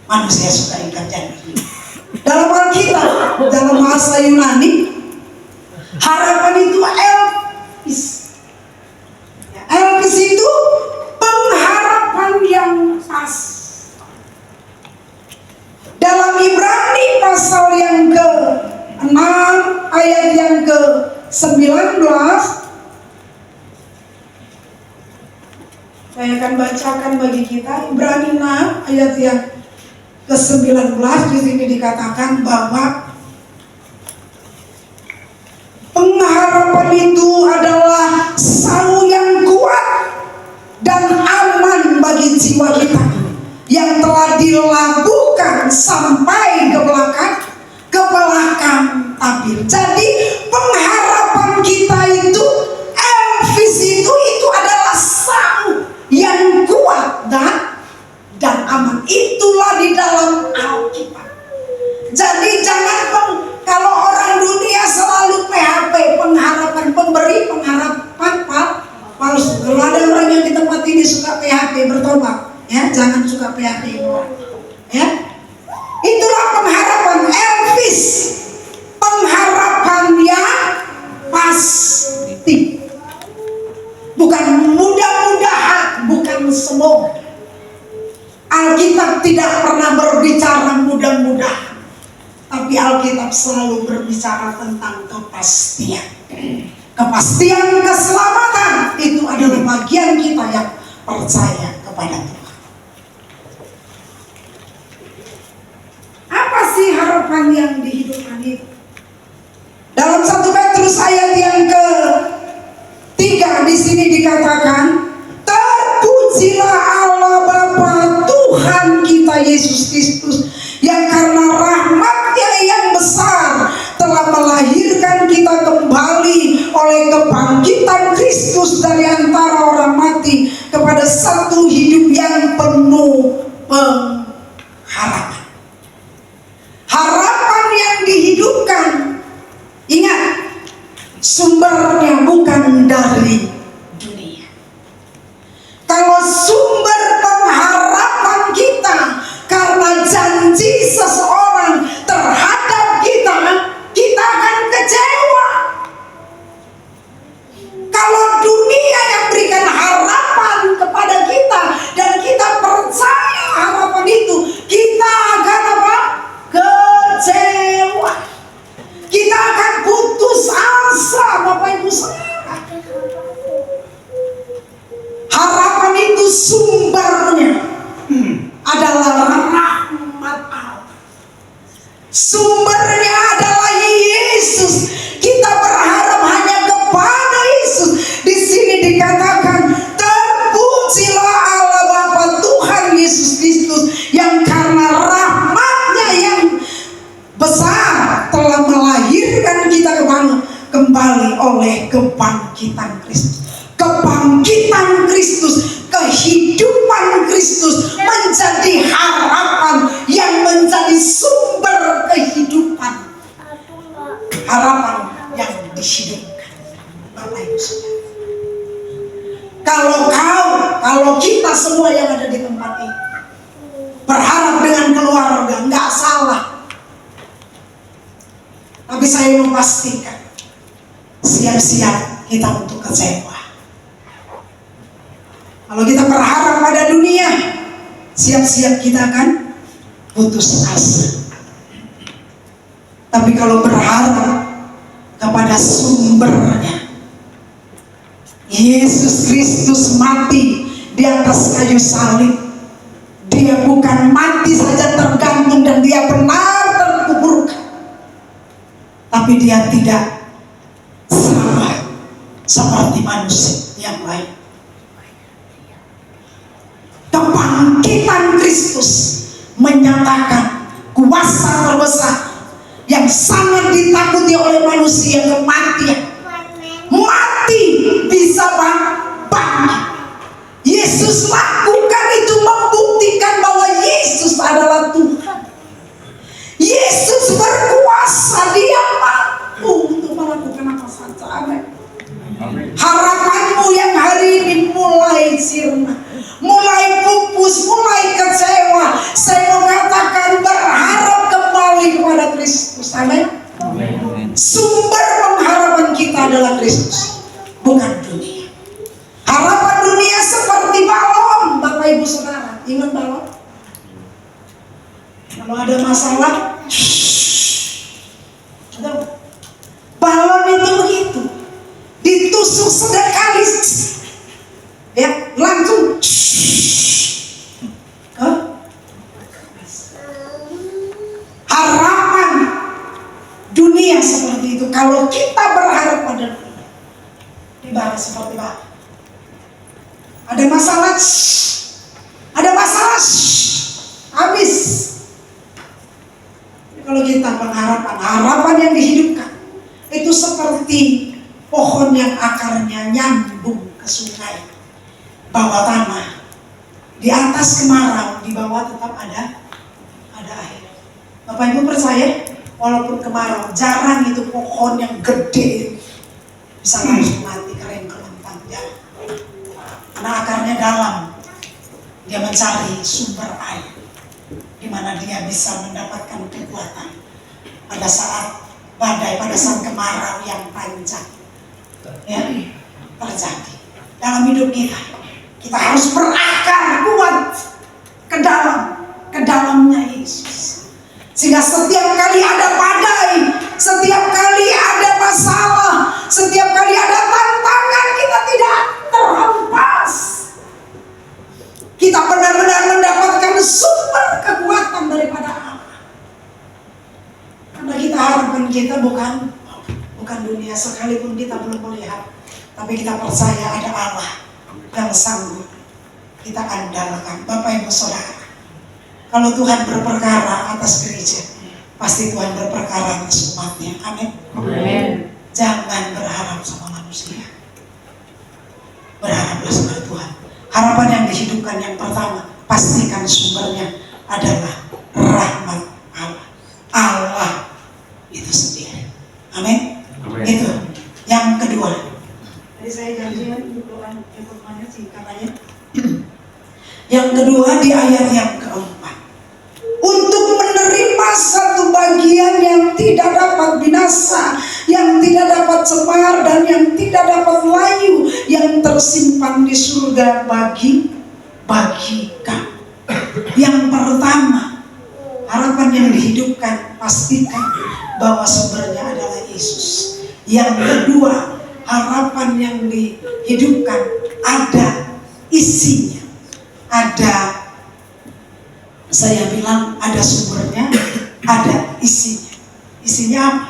Manusia suka ingkar janji. Dalam Alkitab, dalam bahasa Yunani, harapan itu elpis. Elpis itu pengharapan yang pas. Dalam Ibrani pasal yang ke-6 ayat yang ke-19, saya akan bacakan bagi kita. Ibrani 6 ayat yang ke-19, di sini dikatakan bahwa pengharapan itu adalah sau yang kuat dan aman bagi jiwa kita yang telah dilabuhkan sampai ke belakang tabir. Jadi pengharapan kita itu, Elvis itu adalah sau yang kuat dan aman. Itulah di dalam Alkitab. Jadi jangan kalau orang dunia selalu PHP, pengharapan pemberi, pengharapan palsu. Kalau ada orang yang di tempat ini suka PHP, bertobat, ya, jangan suka PHP orang. Ya, itulah pengharapan Elvis, pengharapan yang pasti, bukan mudah-mudahan, bukan semoga. Alkitab tidak pernah berbicara mudah-mudahan, tapi Alkitab selalu berbicara tentang kepastian. Kepastian keselamatan itu adalah bagian kita yang percaya kepada Tuhan. Apa sih harapan yang dihidupkan itu? Dalam 1 Petrus ayat yang ke-3 di sini dikatakan, terpujilah Allah Bapa Tuhan kita Yesus Kristus, yang karena rahmat-Nya yang besar telah melahirkan kita kembali oleh kebangkitan Kristus dari antara orang mati kepada satu hidup yang penuh pengharapan. Harapan yang dihidupkan, ingat, sumbernya bukan dari dunia. Kalau sumber pengharapan kita karena janji seseorang terhadap kita, kita akan kecewa. Kalau dunia yang berikan harapan kepada kita dan kita percaya harapan itu, kita akan apa? Kecewa. Kita akan putus asa, Bapak Ibu saudara. Harapan itu sumbernya adalah rahmat Allah. Sumbernya adalah Yesus. Kita berharap hanya kepada Yesus. Di sini dikatakan, terpujilah Allah Bapa Tuhan Yesus Kristus, yang karena rahmat-Nya yang besar telah melahirkan kita kembali oleh kebangkitan Kristus. Kebangkitan Kristus, kehidupan Kristus menjadi harapan yang menjadi sumber kehidupan. Harapan yang dihidupkan. Bapak Ibu saudara, kalau kita semua yang ada di tempat ini berharap dengan keluarga, nggak salah. Tapi saya memastikan, siap-siap kita untuk kecewa. Kalau kita berharap pada dunia, siap-siap kita akan putus asa. Tapi kalau berharap kepada sumbernya, Yesus Kristus mati di atas kayu salib. Dia bukan mati saja tergantung dan dia benar terkuburkan, tapi dia tidak sama seperti manusia yang lain. Kebangkitan Kristus menyatakan kuasa terbesar yang sangat ditakuti oleh manusia, kematian. Mati bisa bangkit. Yesus lakukan itu membuktikan bahwa Yesus adalah Tuhan. Yesus berkuasa, dia mampu untuk melakukan apa saja. Amin. Harapanmu yang hari ini mulai sirna, mulai pupus, mulai kecewa, saya mengatakan berharap kembali kepada Kristus. Amin. Sumber pengharapan kita adalah Kristus, bukan dunia. Harapan dunia seperti balon, Bapak Ibu Saudara. Ingat balon? Kalau ada masalah, balon itu begitu, ditusuk sekali, ya langsung. Harapan dunia seperti itu. Kalau kita berharap pada dunia, ibarat seperti apa? Ada masalah, habis. Kalau kita harapan yang dihidupkan itu seperti pohon yang akarnya nyambung ke sungai, bawah tanah, di atas kemarau, di bawah tetap ada air. Bapak Ibu percaya, walaupun kemarau, jarang itu pohon yang gede bisa langsung mati, kering kelentang, jarang. Karena akarnya dalam, dia mencari sumber air di mana dia bisa mendapatkan kekuatan pada saat badai, pada saat kemarau yang panjang, ya, terjadi dalam hidup kita. Kita harus berakar kuat ke dalamnya Yesus, sehingga setiap kali ada badai, setiap kali ada masalah, setiap kali ada tantangan, kita tidak terhempas. Kita benar-benar mendapatkan sumber kekuatan daripada Allah. Karena kita harapan kita bukan dunia, sekalipun kita belum melihat, tapi kita percaya ada Allah yang sanggup kita andalkan. Bapak Ibu Saudara, kalau Tuhan berperkara atas gereja, pasti Tuhan berperkara atas umatnya. Amin. Jangan berharap sama manusia, berharaplah sama Tuhan. Harapan yang dihidupkan yang pertama, pastikan sumbernya adalah rahmat Allah. Allah itu sendiri. Amin. Itu. Yang kedua. Tadi saya janjian doa yang singkat aja. Yang kedua di ayat yang keempat. Untuk menerima satu bagian yang tidak dapat binasa, yang tidak dapat cemar, dan yang tidak dapat layu, yang tersimpan di surga bagi kamu. Yang pertama, harapan yang dihidupkan, pastikan bahwa sumbernya adalah Yesus. Yang kedua, harapan yang dihidupkan ada isinya, ada, saya bilang ada sumbernya, ada isinya. Isinya apa?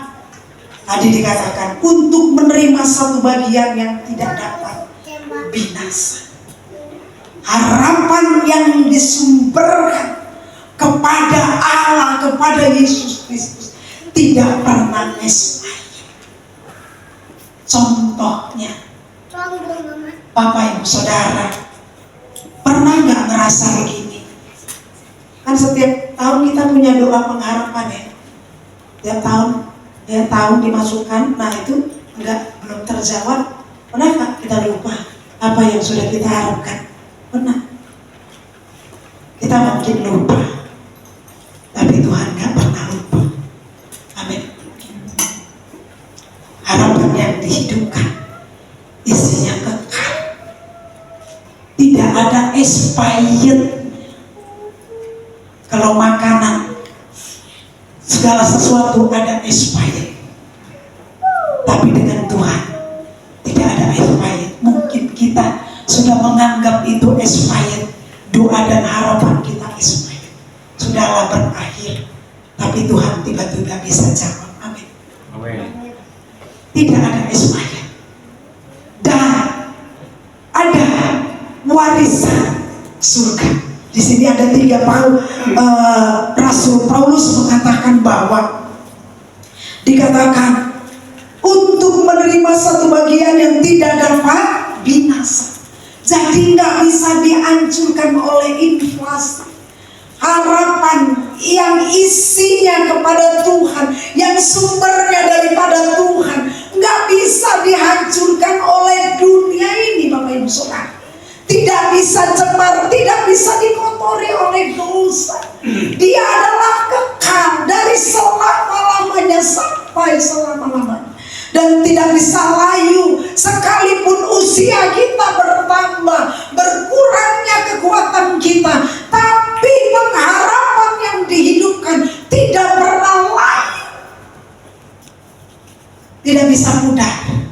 Tadi dikatakan untuk menerima satu bagian yang tidak dapat binasa. Harapan yang disumberkan kepada Allah, kepada Yesus Kristus, tidak pernah expired. Contohnya, Bapak Ibu Saudara, pernah nggak ngerasa begini? Kan setiap tahun kita punya doa pengharapan ya. Tiap tahun dimasukkan, nah itu belum terjawab. Pernah nggak kita lupa apa yang sudah kita harapkan? Pernah. Kita mungkin lupa, tapi Tuhan nggak pernah lupa. Amin. Harapan yang dihidupkan, isinya kekal, tidak ada expired. Kalau makanan, segala sesuatu ada expired, tapi dengan Tuhan tidak ada expired. Mungkin doa dan harapan kita Ismail sudahlah berakhir, tapi Tuhan tiba-tiba bisa jawab. Amin. Tidak ada Ismail dan ada warisan surga. Di sini ada 3 Rasul Paulus mengatakan bahwa dikatakan untuk menerima satu bagian yang tidak dapat binasa. Jadi nggak bisa dihancurkan oleh inflasi. Harapan yang isinya kepada Tuhan, yang sumbernya daripada Tuhan, nggak bisa dihancurkan oleh dunia ini, Bapak Ibu Saudara. Tidak bisa cemar, tidak bisa dikotori oleh dosa. Dia adalah kekal dari selama-lamanya sampai selama-lamanya. Dan tidak bisa layu sekalipun usia kita bertambah, berkurangnya kekuatan kita. Tapi pengharapan yang dihidupkan tidak pernah layu. Tidak bisa pudar.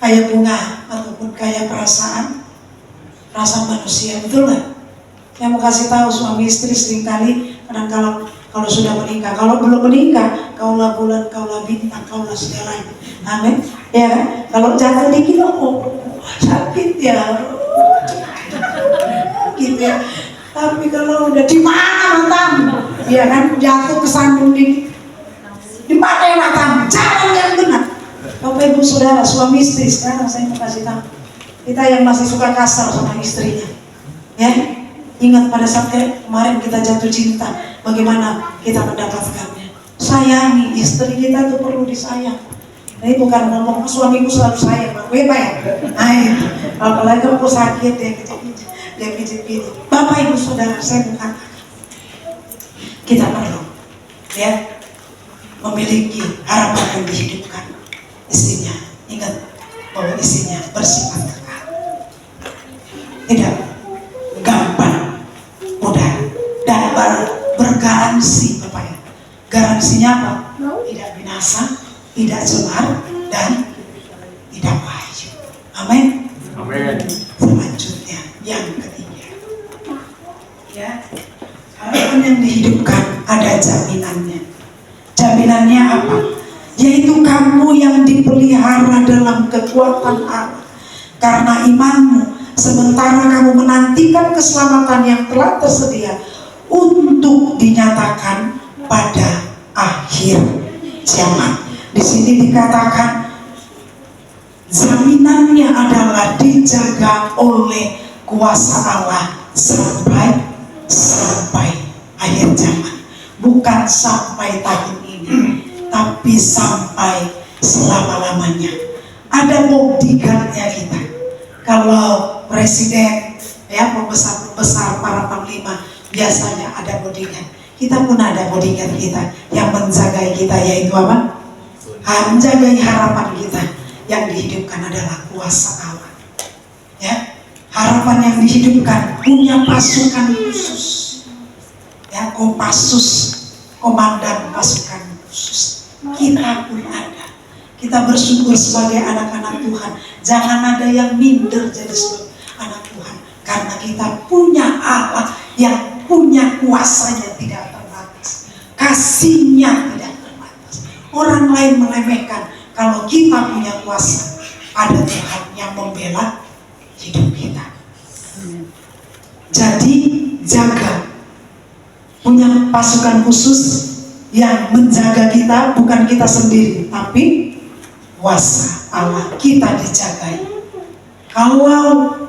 Kayak bunga ataupun kayak perasaan manusia, betul nggak? Saya mau kasih tahu suami istri seringkali kadang kalau sudah menikah, kalau belum menikah, kaulah bulan, kaulah bintang, kaulah segalanya. Amin. Ya kan? Kalau jatuh dikit, sakit ya, gitu ya. Tapi kalau udah di mana matamu, ya kan, jatuh kesandung dikit, di mana yang matamu? Jalan yang benar. Bapak Ibu Saudara, suami istri, sekarang saya mau kasih tahu. Kita yang masih suka kasar sama istrinya, ya, ingat pada saat kemarin kita jatuh cinta, bagaimana kita mendapatkannya. Sayangi istri kita tuh perlu disayang. Ini bukan ngomong suamiku selalu sayang, gue apa ya? Apalagi aku sakit dia pijit. Bapak Ibu Saudara, saya bukan. Kita perlu, ya, memiliki harapan yang dihidupkan. Istrinya, ingat bahwa istrinya bersifat kekal. Tidak gampang, mudah, dan bergaransi, Bapak ya. Garansinya apa? Tidak binasa, tidak cemar, dan tidak layu. Amin. Amin. Selanjutnya yang ketiga, ya, harapan yang dihidupkan ada jaminannya. Jaminannya apa? Yaitu kamu yang dipelihara dalam kekuatan Allah karena imanmu, sementara kamu menantikan keselamatan yang telah tersedia untuk dinyatakan pada akhir zaman. Di sini dikatakan jaminannya adalah dijaga oleh kuasa Allah sampai akhir zaman. Bukan sampai tahun ini, tapi sampai selama-lamanya. Ada bodyguardnya kita. Kalau presiden, ya, pembesar para panglima biasanya ada bodyguard. Kita pun ada bodyguard kita yang menjaga kita, yaitu apa? Menjaga harapan kita. Yang dihidupkan adalah kuasa Allah. Ya, harapan yang dihidupkan punya pasukan khusus. Ya, Kopassus, komandan pasukan khusus. Kita pun ada. Kita bersyukur sebagai anak-anak Tuhan. Jangan ada yang minder jadi sebagai anak Tuhan. Karena kita punya Allah yang punya kuasanya tidak terbatas. Kasihnya tidak terbatas. Orang lain meremehkan. Kalau kita punya kuasa, ada Tuhan yang membela hidup kita. Jadi jaga. Punya pasukan khusus yang menjaga kita, bukan kita sendiri, tapi kuasa Allah, kita dijagai. Kalau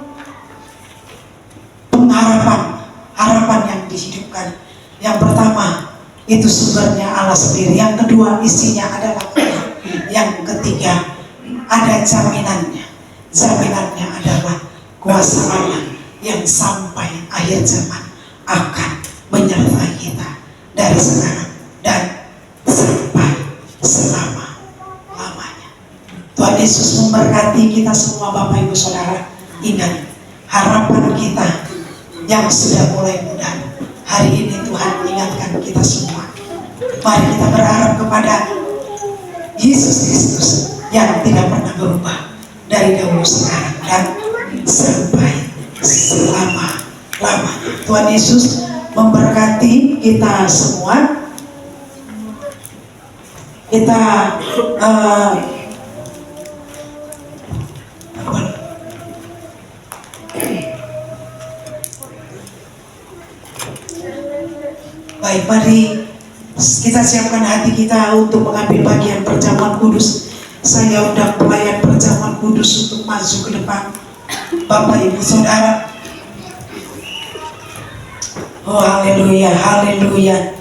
harapan yang dihidupkan, yang pertama itu sumbernya Allah sendiri, yang kedua isinya adalah Tuhan, yang ketiga ada jaminannya. Jaminannya adalah kuasa Allah yang sampai akhir zaman akan menyertai kita dari sekarang dan sampai selama-lamanya. Tuhan Yesus memberkati kita semua, Bapak Ibu Saudara. Ingat, harapan kita yang sudah mulai pudar, hari ini Tuhan ingatkan kita semua. Mari kita berharap kepada Yesus Kristus yang tidak pernah berubah dari dahulu, sekarang, dan sampai selama-lamanya. lama. Tuhan Yesus memberkati kita semua. Kita baik, mari kita siapkan hati kita untuk mengambil bagian perjamuan kudus. Saya undang pelayan perjamuan kudus untuk maju ke depan. Bapak Ibu Saudara. Oh haleluya, haleluya,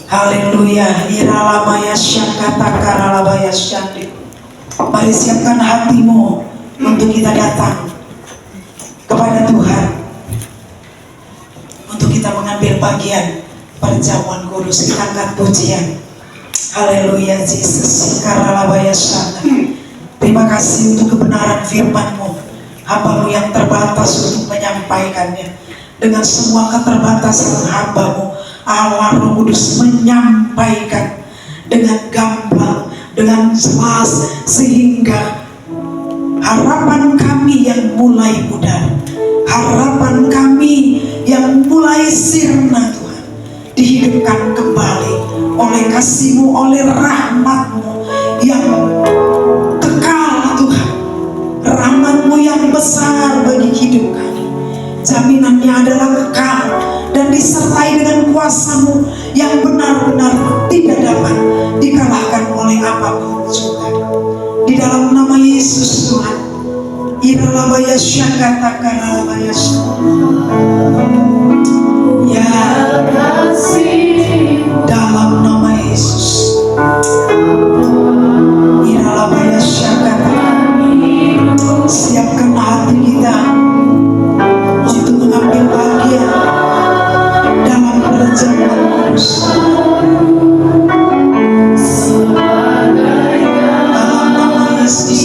haleluya. Iralamaya syakata karalabaya syakti. Mari siapkan hatimu untuk kita datang kepada Tuhan, untuk kita mengambil bagian perjamuan kudus. Kita angkat pujian. Haleluya Yesus. Karalabaya syakti. Terima kasih untuk kebenaran firman-Mu. Hamba-Mu yang terbatas untuk menyampaikannya. Dengan semua keterbatasan hamba-Mu, Allah Roh Kudus menyampaikan dengan gamblang, dengan jelas, sehingga harapan kami yang mulai pudar, harapan kami yang mulai sirna Tuhan, dihidupkan kembali oleh kasih-Mu, oleh rahmat-Mu yang kekal Tuhan, rahmat-Mu yang besar bagi hidup kami. Jaminannya adalah kekal dan disertai dengan kuasa-Mu yang benar-benar tidak dapat dikalahkan oleh apapun juga. Di dalam nama Yesus Tuhan. Iralabaya syakata karalabaya ya kasih dalam nama Yesus. Iralabaya syakata. Siapkan hati kita untuk mengambil bagian dalam perjamuan kudus. Dalam nama Yesus.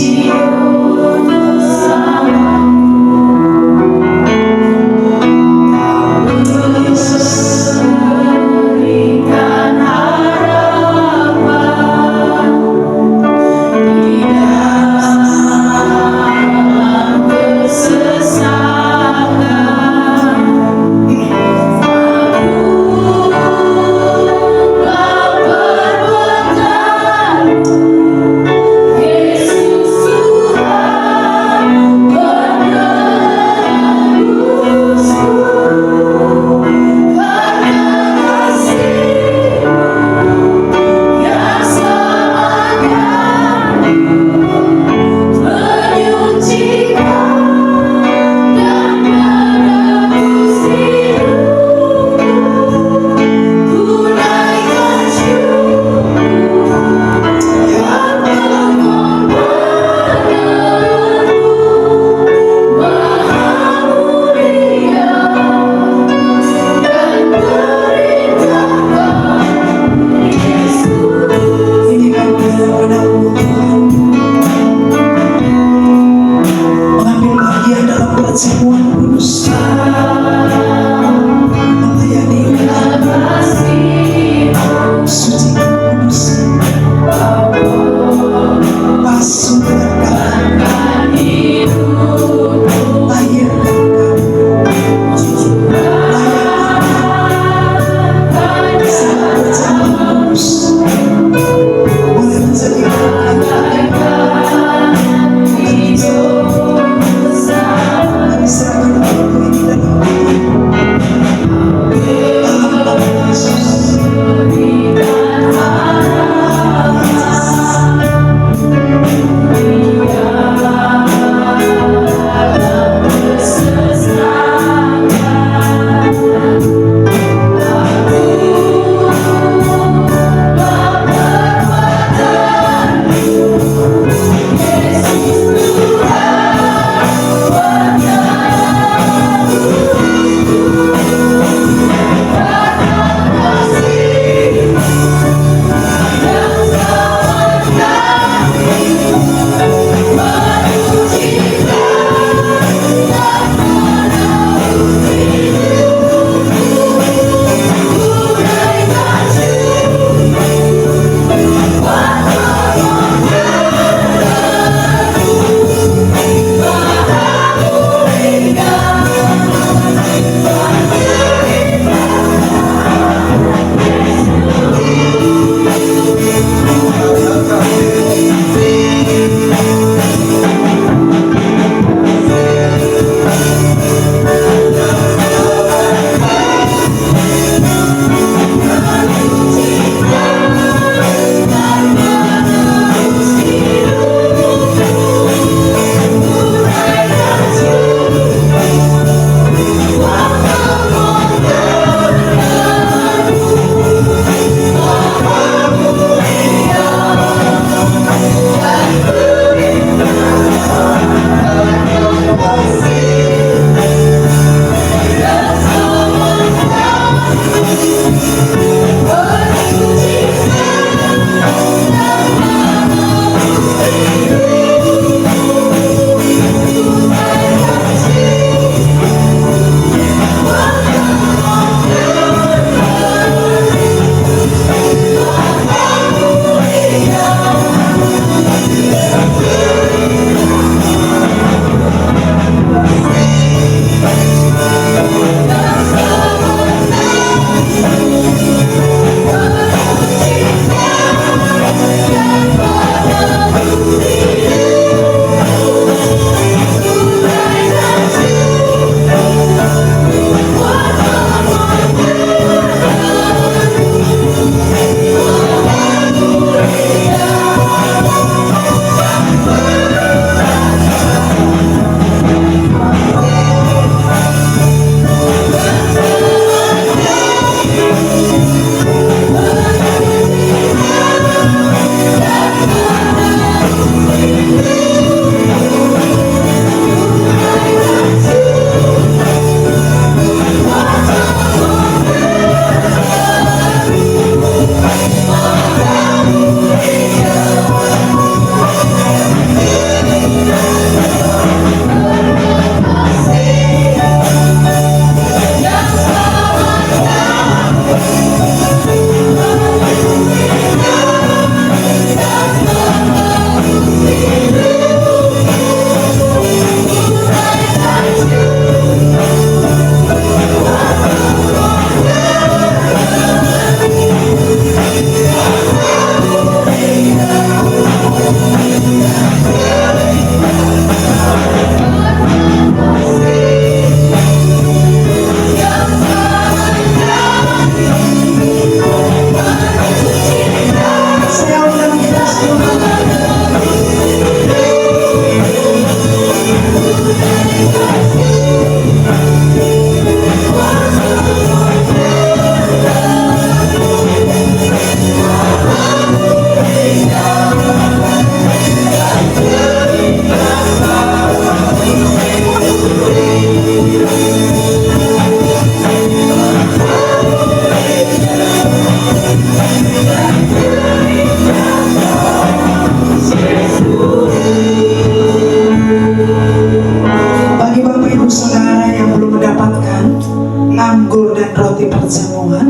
anggur dan roti perjamuan.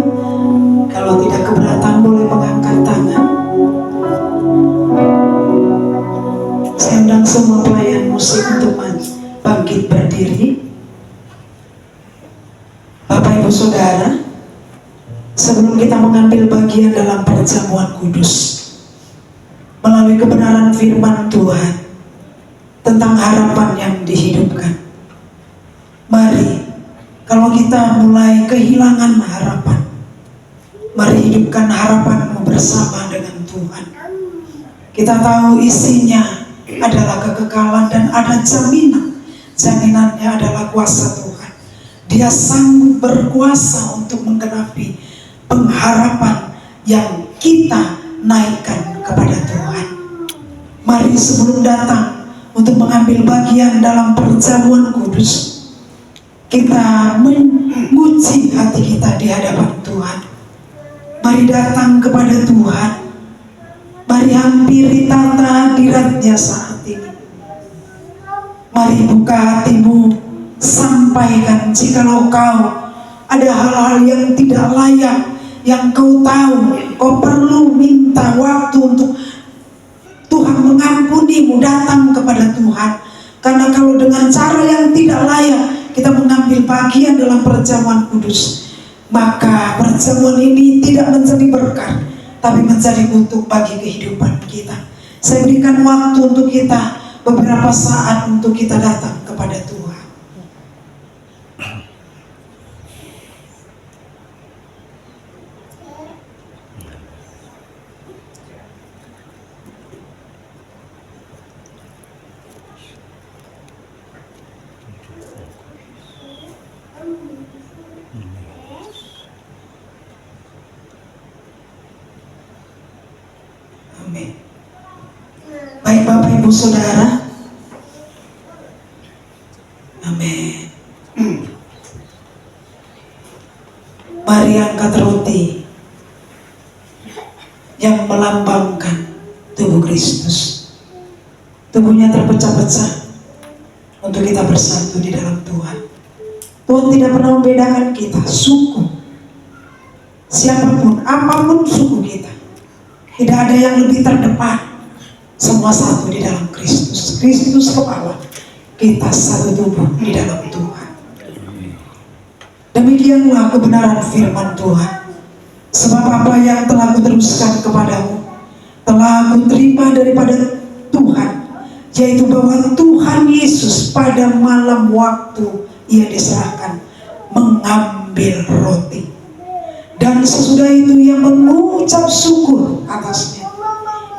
Kalau tidak keberatan boleh mengangkat tangan. Saya undang semua pelayan musik untuk bangkit berdiri. Bapak Ibu Saudara, sebelum kita mengambil bagian dalam perjamuan kudus melalui kebenaran firman Tuhan tentang harapan yang dihidupkan, mari, kalau kita mulai kehilangan harapan, mari hidupkan harapanmu bersama dengan Tuhan. Kita tahu isinya adalah kekekalan dan ada jaminan. Jaminannya adalah kuasa Tuhan. Dia sanggup berkuasa untuk menggenapi pengharapan yang kita naikkan kepada Tuhan. Mari sebelum datang untuk mengambil bagian dalam perjamuan kudus, kita menguji hati kita di hadapan Tuhan. Mari datang kepada Tuhan. Mari hampiri tata hadiratnya saat ini. Mari buka hatimu, sampaikan jikalau kau ada hal-hal yang tidak layak, yang kau tahu kau perlu minta waktu untuk Tuhan mengampunimu. Datang kepada Tuhan. Karena kalau dengan cara yang tidak layak kita mengambil bagian dalam perjamuan kudus, maka perjamuan ini tidak menjadi berkat, tapi menjadi kutuk bagi kehidupan kita. Saya berikan waktu untuk kita beberapa saat untuk kita datang kepada Tuhan. Amin. Baik Bapak Ibu Saudara. Amin. Mari angkat roti yang melambangkan tubuh Kristus. Tubuhnya terpecah-pecah untuk kita bersatu di dalam Tuhan. Tuhan tidak pernah membedakan kita, suku, siapapun, apapun suku kita. Tidak ada yang lebih terdepan. Semua satu di dalam Kristus. Kristus kepala, kita satu tubuh di dalam Tuhan. Demikianlah kebenaran firman Tuhan. Sebab apa yang telah kuteruskan kepadamu telah aku terima daripada Tuhan, yaitu bahwa Tuhan Yesus pada malam waktu ia diserahkan mengambil roti, dan sesudah itu ia mengucap syukur atasnya.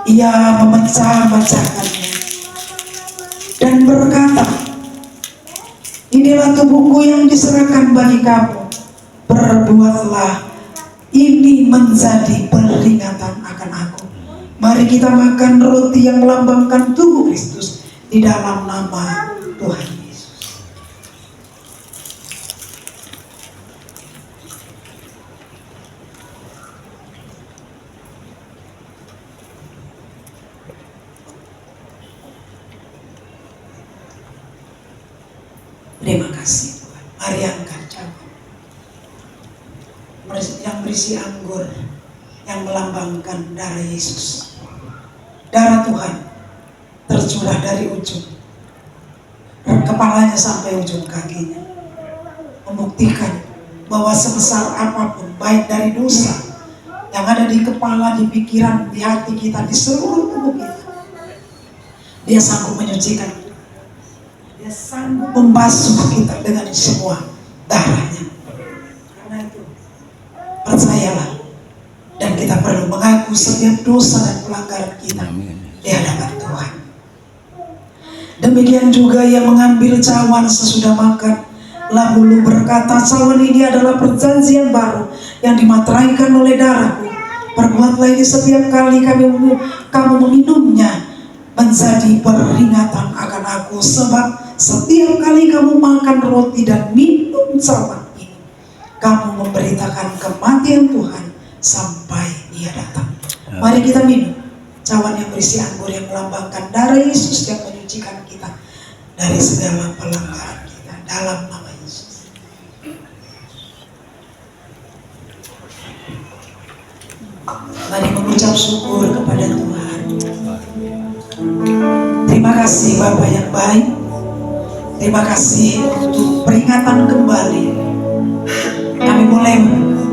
Ia memecah-mecahkannya dan berkata, inilah tubuhku yang diserahkan bagi kamu. Perbuatlah ini menjadi peringatan akan aku. Mari kita makan roti yang melambangkan tubuh Kristus di dalam nama Tuhan Yesus. Terima kasih Tuhan. Mari angkat cawan yang berisi anggur yang melambangkan darah Yesus. Darah Tuhan tercurah dari ujung kepalanya sampai ujung kakinya, membuktikan bahwa sebesar apapun, baik dari dosa yang ada di kepala, di pikiran, di hati kita, di seluruh tubuh kita, Dia sanggup menyucikan kita. Dia sanggup membasuh kita dengan semua darahnya. Karena itu percayalah, dan kita perlu mengaku setiap dosa dan pelanggaran kita di hadapan Tuhan. Demikian juga ia mengambil cawan sesudah makan, lalu berkata, cawan ini adalah perjanjian baru yang dimateraikan oleh darahku. Perbuatlah ini setiap kali kamu meminumnya menjadi peringatan akan aku. Sebab setiap kali kamu makan roti dan minum cawan ini, kamu memberitakan kematian Tuhan sampai Dia datang. Mari kita minum cawan yang berisi anggur yang melambangkan darah Yesus yang menyucikan kita dari segala pelanggaran kita dalam nama Yesus. mengucap syukur kepada Tuhan. Terima kasih Bapak yang baik. Terima kasih untuk peringatan kembali. Kami mulai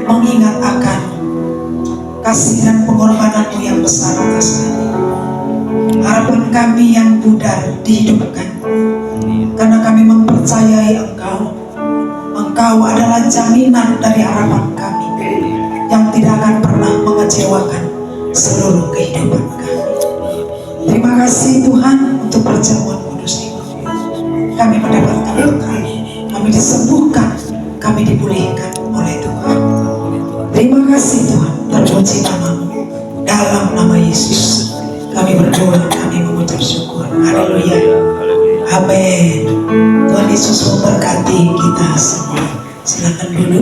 mengingat akan kasih dan pengorbananmu yang besar atas kami. Harapan kami yang pudar dihidupkan, karena kami mempercayai Engkau adalah jaminan dari harapan kami yang tidak akan pernah mengecewakan seluruh kehidupan kami. Terima kasih Tuhan untuk perjamuan kudus ini. Kami mendapatkan berkat, kami disembuhkan, kami dipulihkan oleh Tuhan. Terima kasih Tuhan, terpuji namamu. Dalam nama Yesus kami berdoa, kami mengucap syukur. Haleluya. Amin. Tuhan Yesus memberkati kita semua. Silakan dulu.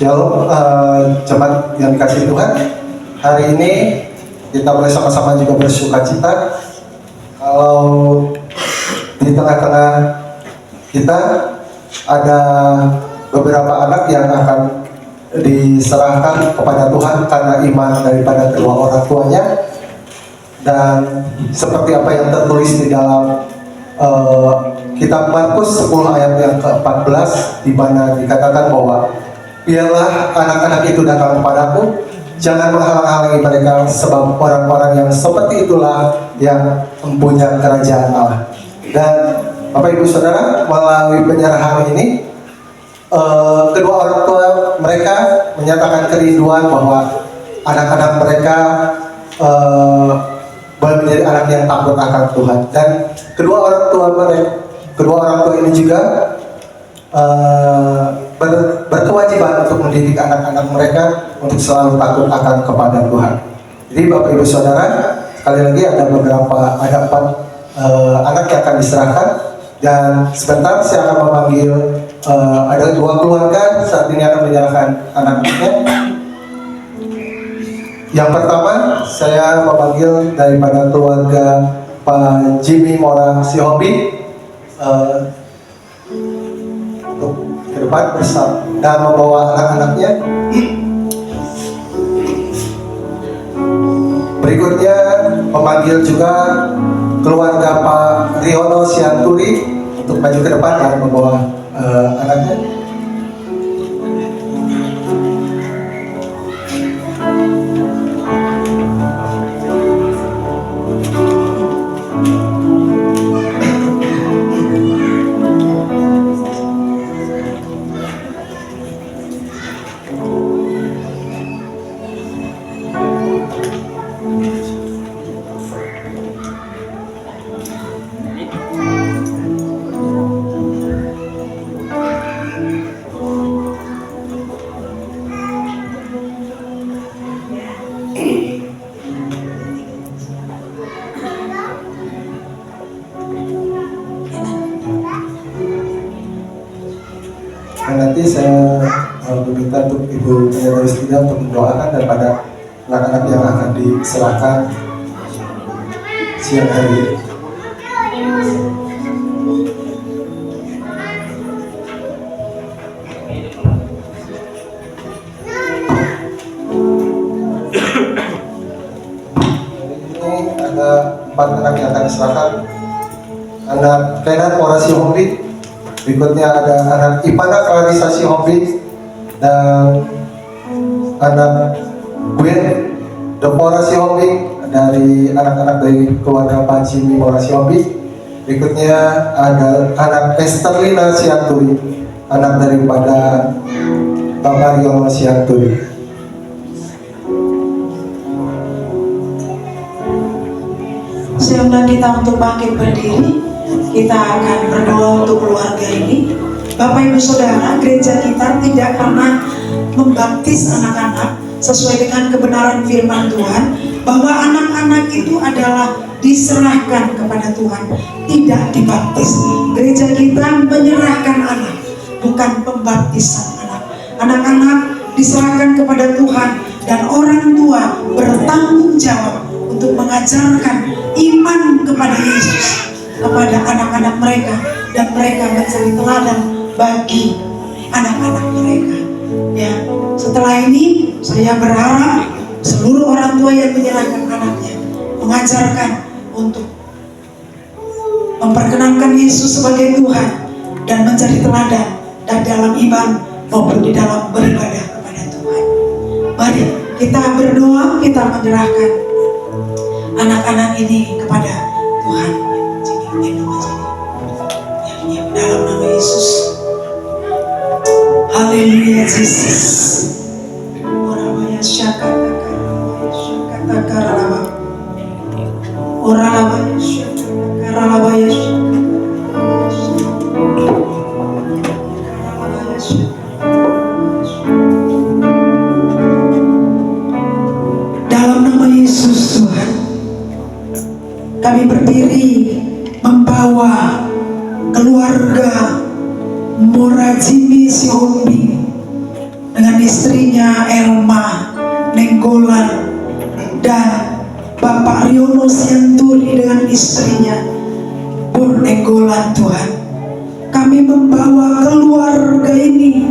Shalom, jemaat yang dikasihi Tuhan. Hari ini kita boleh sama-sama juga bersuka cita kalau di tengah-tengah kita ada beberapa anak yang akan diserahkan kepada Tuhan karena iman daripada kedua orang tuanya. Dan seperti apa yang tertulis di dalam kitab Markus 10 ayat yang ke-14, di mana dikatakan bahwa biarlah anak-anak itu datang kepadaku, jangan menghalang-halangi mereka, sebab orang-orang yang seperti itulah yang mempunyai kerajaan Allah. Dan Bapak Ibu Saudara, melalui penyerahan ini, kedua orang tua mereka menyatakan kerinduan bahwa anak-anak mereka boleh menjadi anak yang takut akan Tuhan. Dan kedua orang tua ini juga berkewajiban untuk mendidik anak-anak mereka untuk selalu takut akan kepada Tuhan. Jadi Bapak Ibu Saudara, sekali lagi ada 4 anak yang akan diserahkan, dan sebentar saya akan memanggil ada 2 keluarga saat ini akan menyerahkan anak-anaknya. Yang pertama saya memanggil daripada keluarga Pak Jimmy Mora Sihobi untuk ke depan bersama dan membawa anak-anaknya. Berikutnya memanggil juga keluarga Pak Riono Sianturi untuk maju ke depan dan membawa anaknya. Dan nanti saya meminta untuk Ibu Penyandang untuk mendoakan daripada anak-anak yang akan diserahkan siang hari ini. Ini ada 4 anak yang akan diserahkan. Anak Kenan Mora Sihobi, berikutnya ada anak Ipana Clarissa Sihobi, dan anak Gwen Depora Sihobi dari anak-anak dari keluarga Pak Jimmy Mora Sihobi. Berikutnya ada anak Esterlina Sianturi, anak daripada Bapak Riono Sianturi. Saya undang kita untuk bangkit berdiri. Kita akan berdoa untuk keluarga ini. Bapak Ibu Saudara, gereja kita tidak pernah membaptis anak-anak sesuai dengan kebenaran firman Tuhan, bahwa anak-anak itu adalah diserahkan kepada Tuhan, tidak dibaptis. Gereja kita menyerahkan anak, bukan pembaptisan anak. Anak-anak diserahkan kepada Tuhan, dan orang tua bertanggung jawab untuk mengajarkan iman kepada Yesus kepada anak-anak mereka, dan mereka menjadi teladan bagi anak-anak mereka. Ya, setelah ini saya berharap seluruh orang tua yang menyerahkan anaknya mengajarkan untuk memperkenankan Yesus sebagai Tuhan dan menjadi teladan dan dalam iman maupun di dalam beribadah kepada Tuhan. Mari kita berdoa, kita menyerahkan anak-anak ini kepada Tuhan. Ya, dalam nama Yesus. Haleluya Yesus. Orabaya syakata karalaba. Orabaya syakata karalabaya syakata. Dalam nama Yesus Tuhan, kami berdiri membawa keluarga Morajimi Sihombi dengan istrinya Elma Nenggolan dan Bapak Riono Sianturi dengan istrinya Pur Nenggolan. Tuhan, kami membawa keluarga ini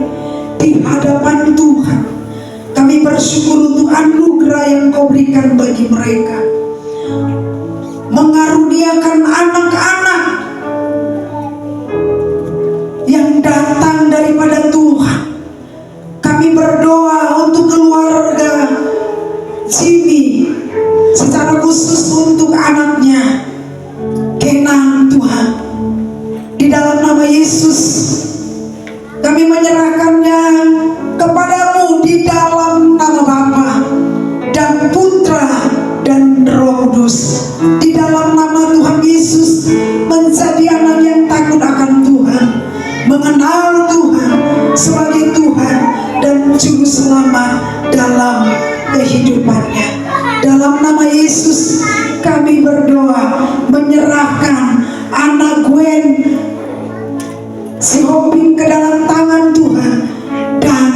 di hadapan Tuhan. Kami bersyukur untuk anugerah yang Kau berikan bagi mereka, mengaruniakan anak-anak yang datang daripada Tuhan. Kami berdoa untuk keluarga Jimmy, secara khusus untuk anaknya Kenan. Tuhan, di dalam nama Yesus kami menyerahkannya kepadamu di dalam nama Bapa dan Putra dan Roh Kudus. Di dalam nama Tuhan Yesus, menjadi anak yang takut akan Tuhan, mengenal Tuhan sebagai Tuhan dan Juru Selamat dalam kehidupannya. Dalam nama Yesus kami berdoa menyerahkan anak Gwen Sihobing ke dalam tangan Tuhan, dan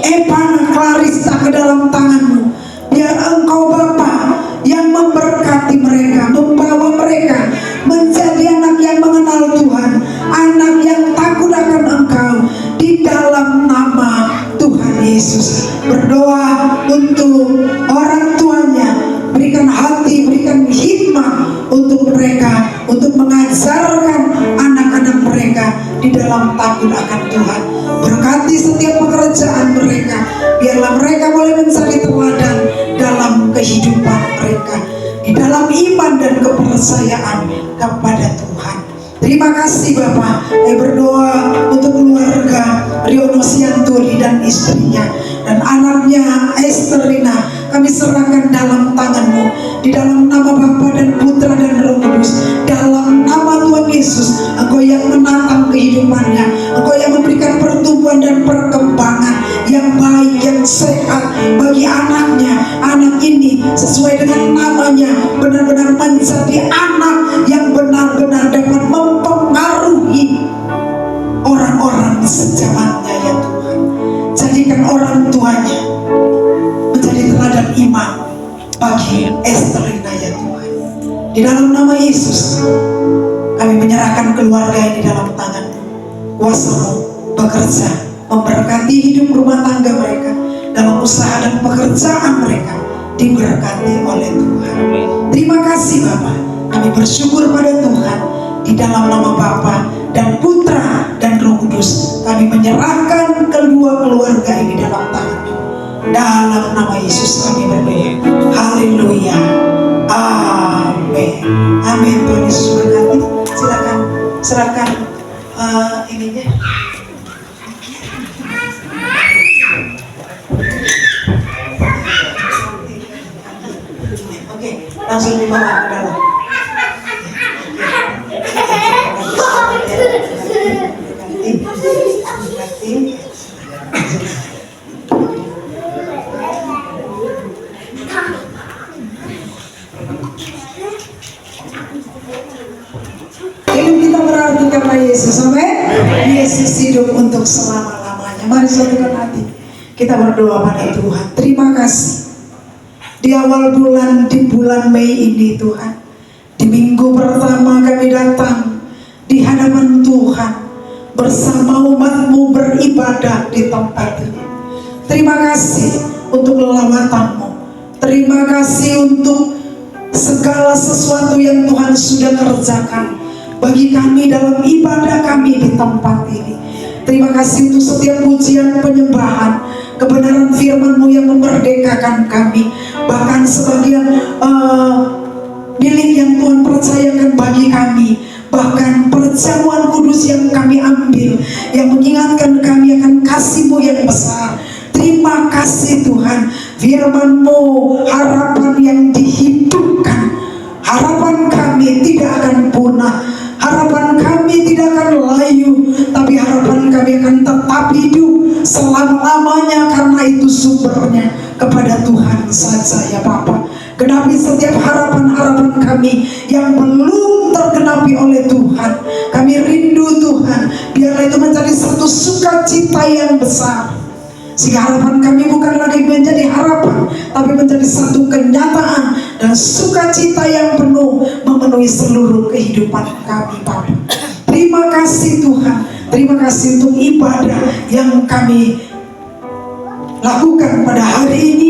Evan Clarista ke dalam tangan-Mu. Biar Engkau Bapa yang memberkati mereka, membawa mereka menjadi anak yang mengenal Tuhan, anak yang takut akan Engkau, di dalam nama Tuhan Yesus. Berdoa untuk orang tuanya, berikan hati, berikan hikmat untuk mereka, untuk mengajarkan anak-anak mereka di dalam takut akan Tuhan. Berkati setiap pekerjaan mereka, biarlah mereka boleh menjadi teladan dalam kehidupan mereka, di dalam iman dan kepercayaan kepada Tuhan. Terima kasih Bapak. Saya berdoa untuk keluarga Riono Sianturi dan istrinya dan anaknya Esterina. Kami serahkan dalam tangan-Mu, di dalam nama Bapa dan Putra dan Roh Kudus. Dalam nama Tuhan Yesus, Engkau yang menatang kehidupannya, Engkau yang memberikan pertumbuhan dan perkembangan yang baik, yang sehat bagi anaknya. Anak ini sesuai dengan namanya, benar-benar menjadi anak yang benar-benar dapat mempengaruhi orang-orang sejamannya, ya Tuhan. Jadikan orang tuanya menjadi teladan iman bagi Esterina, ya Tuhan. Di dalam nama Yesus kami menyerahkan keluarga ini dalam tangan-Mu. Kuasa-Mu bekerja, memberkati hidup rumah tangga mereka, dalam usaha dan pekerjaan mereka diberkati oleh Tuhan. Terima kasih Bapa. Kami bersyukur pada Tuhan. Di dalam nama Bapa dan Putra dan Roh Kudus, kami menyerahkan kedua keluarga ini dalam tangan-Mu. Dalam nama Yesus kami berdoa. Haleluya. Amin. Amin. Tuhan Yesus berkati. Silakan serahkan ininya. Oke, langsung dibawa ke dalam. hidup untuk selama-lamanya. Mari satukan hati, kita berdoa pada Tuhan. Terima kasih di awal bulan, di bulan Mei ini Tuhan, di minggu pertama kami datang di hadapan Tuhan bersama umat-Mu beribadah di tempat ini. Terima kasih untuk lelawatan-Mu. Terima kasih untuk segala sesuatu yang Tuhan sudah kerjakan bagi kami dalam ibadah kami di tempat ini. Terima kasih untuk setiap pujian, penyembahan, kebenaran firman-Mu yang memerdekakan kami. Bahkan sebagian milik yang Tuhan percayakan bagi kami. Bahkan perjamuan kudus yang kami ambil, yang mengingatkan kami akan kasih-Mu yang besar. Terima kasih Tuhan, firman-Mu harapan yang dihidupkan. Harapan kami tidak akan punah, harapan kami tidak akan layu, tapi harapan kami akan tetap hidup selama-lamanya, karena itu sumbernya kepada Tuhan saja ya Bapa. Genapi setiap harapan-harapan kami yang belum tergenapi oleh Tuhan. Kami rindu Tuhan, biarlah itu menjadi satu sukacita yang besar, sehingga harapan kami bukan lagi menjadi harapan, tapi menjadi satu kenyataan dan sukacita yang penuh memenuhi seluruh kehidupan kami Bapa. Terima kasih Tuhan, terima kasih untuk ibadah yang kami lakukan pada hari ini.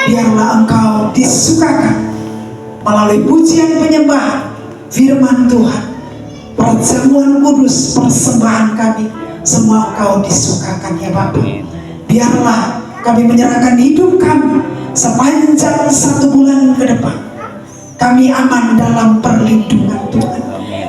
Biarlah Engkau disukakan melalui pujian, penyembahan, firman Tuhan, perjamuan kudus, persembahan kami, semua Engkau disukakan ya Bapa. Biarlah kami menyerahkan hidup kami sepanjang 1 bulan ke depan. Kami aman dalam perlindungan Tuhan.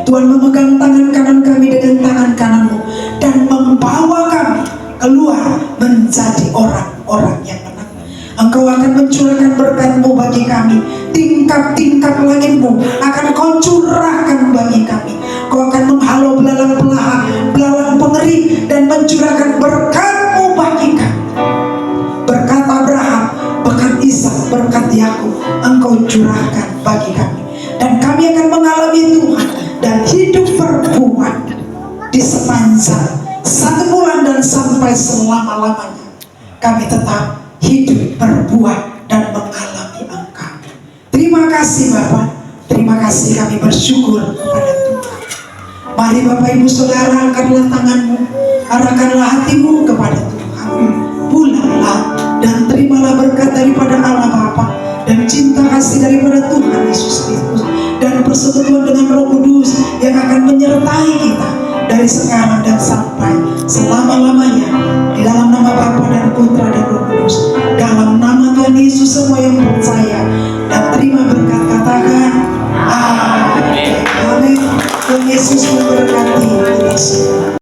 Tuhan memegang tangan kanan kami dengan tangan kanan-Mu dan membawa kami keluar menjadi orang-orang yang menang. Engkau akan mencurahkan berkat-Mu bagi kami. Tingkat-tingkat langit-Mu akan Kau curahkan bagi kami. Kau akan menghalau belalang pelahap, belalang pengering, dan mencurahkan berkat-Mu bagi kami. Berkat Abraham, berkat Ishak, berkat Yakub, Engkau curahkan bagi kami. Dan kami akan mengalami Tuhan dan hidup berbuah di sepanjang 1 bulan dan sampai selama-lamanya. Kami tetap hidup berbuah dan mengalami Engkau. Terima kasih Bapa, terima kasih, kami bersyukur kepada Tuhan. Mari Bapak Ibu Saudara, angkatlah tangan-Mu, arahkanlah hatimu kepada Tuhan. Pulanglah dan terimalah berkat daripada Allah Bapa dan cinta kasih daripada Tuhan Yesus Kristus dan persekutuan dengan Roh Kudus yang akan menyertai kita dari sekarang dan sampai selama-lamanya. Di dalam nama Bapa dan Putra dan Roh Kudus, dalam nama Tuhan Yesus, semua yang percaya dan terima berkat katakan amin. Amin. Tuhan Yesus memberkati kita semua.